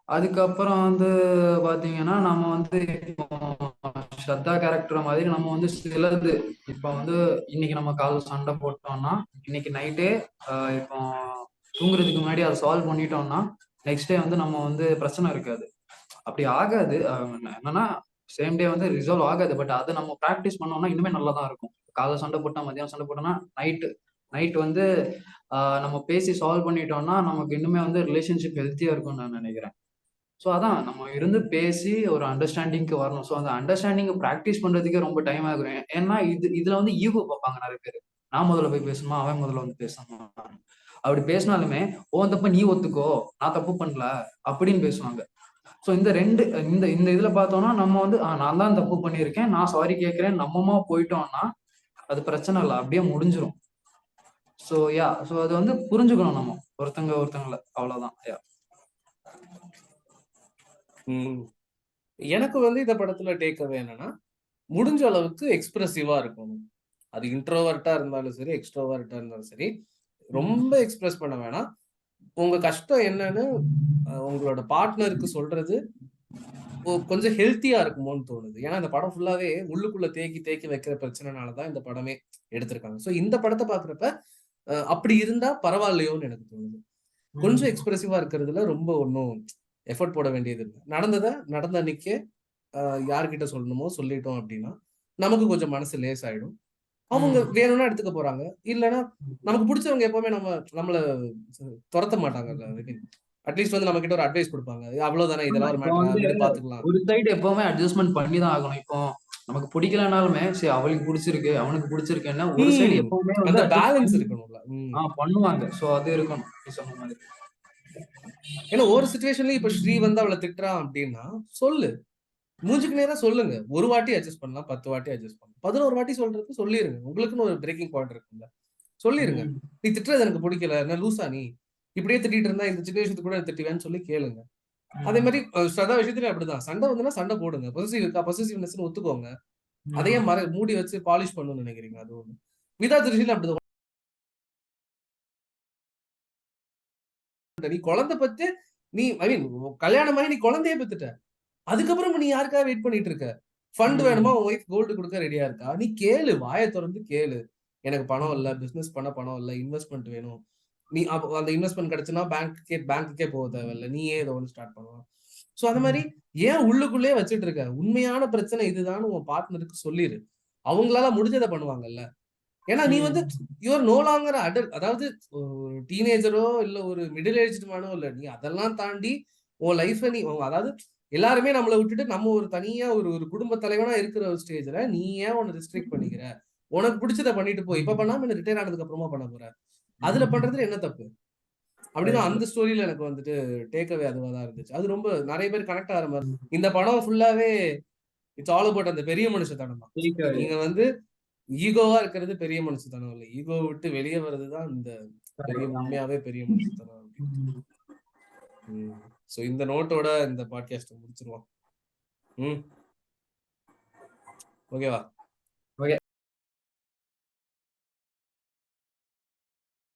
அதுக்கப்புறம் வந்து பாத்தீங்கன்னா நம்ம வந்து இப்போ ஸ்ரத்தா கேரக்டர் மாதிரி நம்ம வந்து சிலது இப்போ வந்து இன்னைக்கு நம்ம காலைல சண்டை போட்டோம்னா இன்னைக்கு நைட்டே இப்போ தூங்குறதுக்கு முன்னாடி அதை சால்வ் பண்ணிட்டோம்னா நெக்ஸ்ட் டே வந்து நம்ம வந்து பிரச்சனை இருக்காது. அப்படி ஆகாது. என்னன்னா சேம் டே வந்து ரிசால்வ் ஆகாது. பட் அதை நம்ம ப்ராக்டிஸ் பண்ணோம்னா இன்னுமே நல்லா தான் இருக்கும். காலைல சண்டை போட்டா மதியானம் சண்டை போட்டோம்னா நைட் வந்து நம்ம பேசி சால்வ் பண்ணிட்டோம்னா நமக்கு இன்னுமே வந்து ரிலேஷன்ஷிப் ஹெல்த்தியா இருக்கும்னு நான் நினைக்கிறேன். ஸோ அதான் நம்ம இருந்து பேசி ஒரு அண்டர்ஸ்டாண்டிங்க்கு வரணும். ஸோ அந்த அண்டர்ஸ்டாண்டிங் ப்ராக்டிஸ் பண்றதுக்கே ரொம்ப டைம் ஆகும். ஏன்னா இதுல வந்து ஈகோ பார்ப்பாங்க நிறைய பேர். நான் முதல்ல போய் பேசணுமா, அவன் முதல்ல வந்து பேசணுமா, அப்படி பேசினாலுமே ஓன் தப்ப நீ ஒத்துக்கோ, நான் தப்பு பண்ணல அப்படின்னு பேசுவாங்க. ஸோ இந்த இதுல பார்த்தோம்னா நம்ம வந்து நான் தான் தப்பு பண்ணியிருக்கேன், நான் சாரி கேட்கிறேன், நம்மமா போயிட்டோம்னா அது பிரச்சனை இல்லை, அப்படியே முடிஞ்சிடும். ஸோ ஸோ அது வந்து புரிஞ்சுக்கணும் நம்ம ஒருத்தங்களை, அவ்வளவுதான். எனக்கு வந்து இந்த படத்துல டேக்அவே என்னன்னா, முடிஞ்ச அளவுக்கு எக்ஸ்பிரசிவா இருக்கணும். அது இன்ட்ரோவர்ட்டா இருந்தாலும் சரி, எக்ஸ்ட்ரோவர்ட்டா இருந்தாலும் சரி, ரொம்ப எக்ஸ்பிரஸ் பண்ண வேணாம். உங்க கஷ்டம் என்னன்னு உங்களோட பார்ட்னருக்கு சொல்றது கொஞ்சம் ஹெல்த்தியா இருக்குமோன்னு தோணுது. ஏன்னா இந்த படம் ஃபுல்லாவே உள்ளுக்குள்ள தேக்கி வைக்கிற பிரச்சனைனாலதான் இந்த படமே எடுத்திருக்காங்க. ஸோ இந்த படத்தை பாக்குறப்ப அப்படி இருந்தா பரவாயில்லையோன்னு எனக்கு தோணுது. கொஞ்சம் எக்ஸ்பிரசிவா இருக்கிறதுல ரொம்ப ஒன்றும் எஃபர்ட் போட வேண்டியது இல்லை. நடந்த அன்னைக்கே யார்கிட்ட சொல்லணுமோ சொல்லிட்டோம் அப்படின்னா நமக்கு கொஞ்சம் மனசு லேஸ் ஆயிடும். அவங்க வேணும்னா எடுத்துக்க போறாங்க, இல்லைன்னா நமக்கு பிடிச்சவங்க எப்பவுமே நம்மள துரத்த மாட்டாங்க. அட்லீஸ்ட் வந்து நம்ம கிட்ட ஒரு அட்வைஸ் கொடுப்பாங்க, அவ்வளவுதானே, இதெல்லாம் ஒரு மேட்டர், பாத்துக்கலாம். ஒரு சைடு எப்பவுமே அட்ஜஸ்ட்மெண்ட் பண்ணி தான் ஆகணும். இப்போ நமக்கு பிடிக்கலனாலுமே சரி அவளுக்கு பிடிச்சிருக்கு அவனுக்கு பிடிச்சிருக்குன்னா ஒரு சைடு எப்பவுமே அந்த பேலன்ஸ் இருக்கணும்ல. பண்ணுவாங்க. சோ அது இருக்கணும் சொன்ன மாதிரி. ஏன்னா ஒரு சிச்சுவேஷன்ல இப்ப ஸ்ரீ வந்து அவளை திட்டுறான் அப்படின்னா சொல்லு, மூஞ்சுக்கு நேரா சொல்லுங்க. ஒரு வாட்டி அட்ஜஸ்ட் பண்ணலாம், 10 வாட்டி அட்ஜஸ்ட் பண்ணலாம், 11 வாட்டி சொல்றது சொல்லிருங்க. உங்களுக்குன்னு ஒரு பிரேக்கிங் பாயிண்ட் இருக்குல்ல, சொல்லிருங்க. நீ திட்டுறது எனக்கு பிடிக்கல, என்ன லூசா நீ இப்படியே திட்டிட்டு இருந்தா இந்த சிச்சுவேஷனுக்கு கூட திட்டுவேன்னு சொல்லி கேளுங்க. அதே மாதிரி சதா விஷயத்துலயும் அப்படிதான். சண்டை வந்துன்னா சண்டை போடுங்க, பொசிசிவ்னஸ் ஒத்துக்கோங்க. அதையே மூடி வச்சு பாலிஷ் பண்ணணும்னு நினைக்கிறீங்க, அது ஒண்ணு. விதா திருச்சியில அப்படிதான். நீ குழந்தை பத்து நீ கல்யாணமாயி நீ குழந்தையே பெத்துட்ட, அதுக்கப்புறம் நீ யாருக்காக வெயிட் பண்ணிட்டு இருக்க? ஃபண்ட் வேணுமா, உன் ஒய்ஃப் கோல்டு கொடுக்க ரெடியா இருக்கா? நீ கேளு, வாயை திறந்து கேளு. எனக்கு பணம் இல்ல, பிசினஸ் பண்ண பணம் இல்ல, இன்வெஸ்ட்மெண்ட் வேணும். நீ அந்த இன்வெஸ்ட்மெண்ட் கிடைச்சுன்னா பேங்க்குக்கே போக தேவையில்லை, நீயே இதை ஒன்று ஸ்டார்ட் பண்ணலாம். சோ அந்த மாதிரி ஏன் உள்ளுக்குள்ளே வச்சுட்டு இருக்க? உண்மையான பிரச்சனை இதுதான் உன் பார்ட்னருக்கு சொல்லிரு. அவங்களால முடிஞ்சதை பண்ணுவாங்கல்ல. ஏன்னா நீ வந்து யுவர் நோ லாங்கர் அடல்ட். அதாவது ஒரு டீனேஜரோ இல்ல ஒரு மிடில் ஏஜ்டு மேனோ இல்ல. நீ அதெல்லாம் தாண்டி உன் லைஃப நீ அதாவது எல்லாருமே நம்மளை விட்டுட்டு நம்ம ஒரு தனியா ஒரு குடும்ப தலைவனா இருக்கிற ஒரு ஸ்டேஜ்ல நீ ஏன் உன்னை ரெஸ்ட்ரிக்ட் பண்ணிக்கிற? உனக்கு பிடிச்சதை பண்ணிட்டு போ. இப்ப பண்ணாம என்ன ரிட்டையர் ஆனதுக்கு அப்புறமா பண்ண போற? அதுல பண்றதுல என்ன தப்பு? அப்படின்னா அந்த ஸ்டோரியில எனக்கு வந்துட்டு டேக்அவே அதுவா தான் இருந்துச்சு. அது ரொம்ப நிறைய பேர் கனெக்ட் ஆகிற மாதிரி. இந்த படம் ஃபுல்லாவே இட்ஸ் ஆல் அபவுட் அந்த பெரிய மனுஷத்தனம் தான். நீங்க வந்து ஈகோவா இருக்கிறது பெரிய மனுஷத்தனம் இல்லை. ஈகோ விட்டு வெளியே வர்றதுதான் இந்த பெரிய உண்மையாவே பெரிய மனுஷத்தனம் அப்படின்னு. சோ இந்த நோட்டோட இந்த பாட்காஸ்ட் முடிச்சிருவோம். ஓகேவா?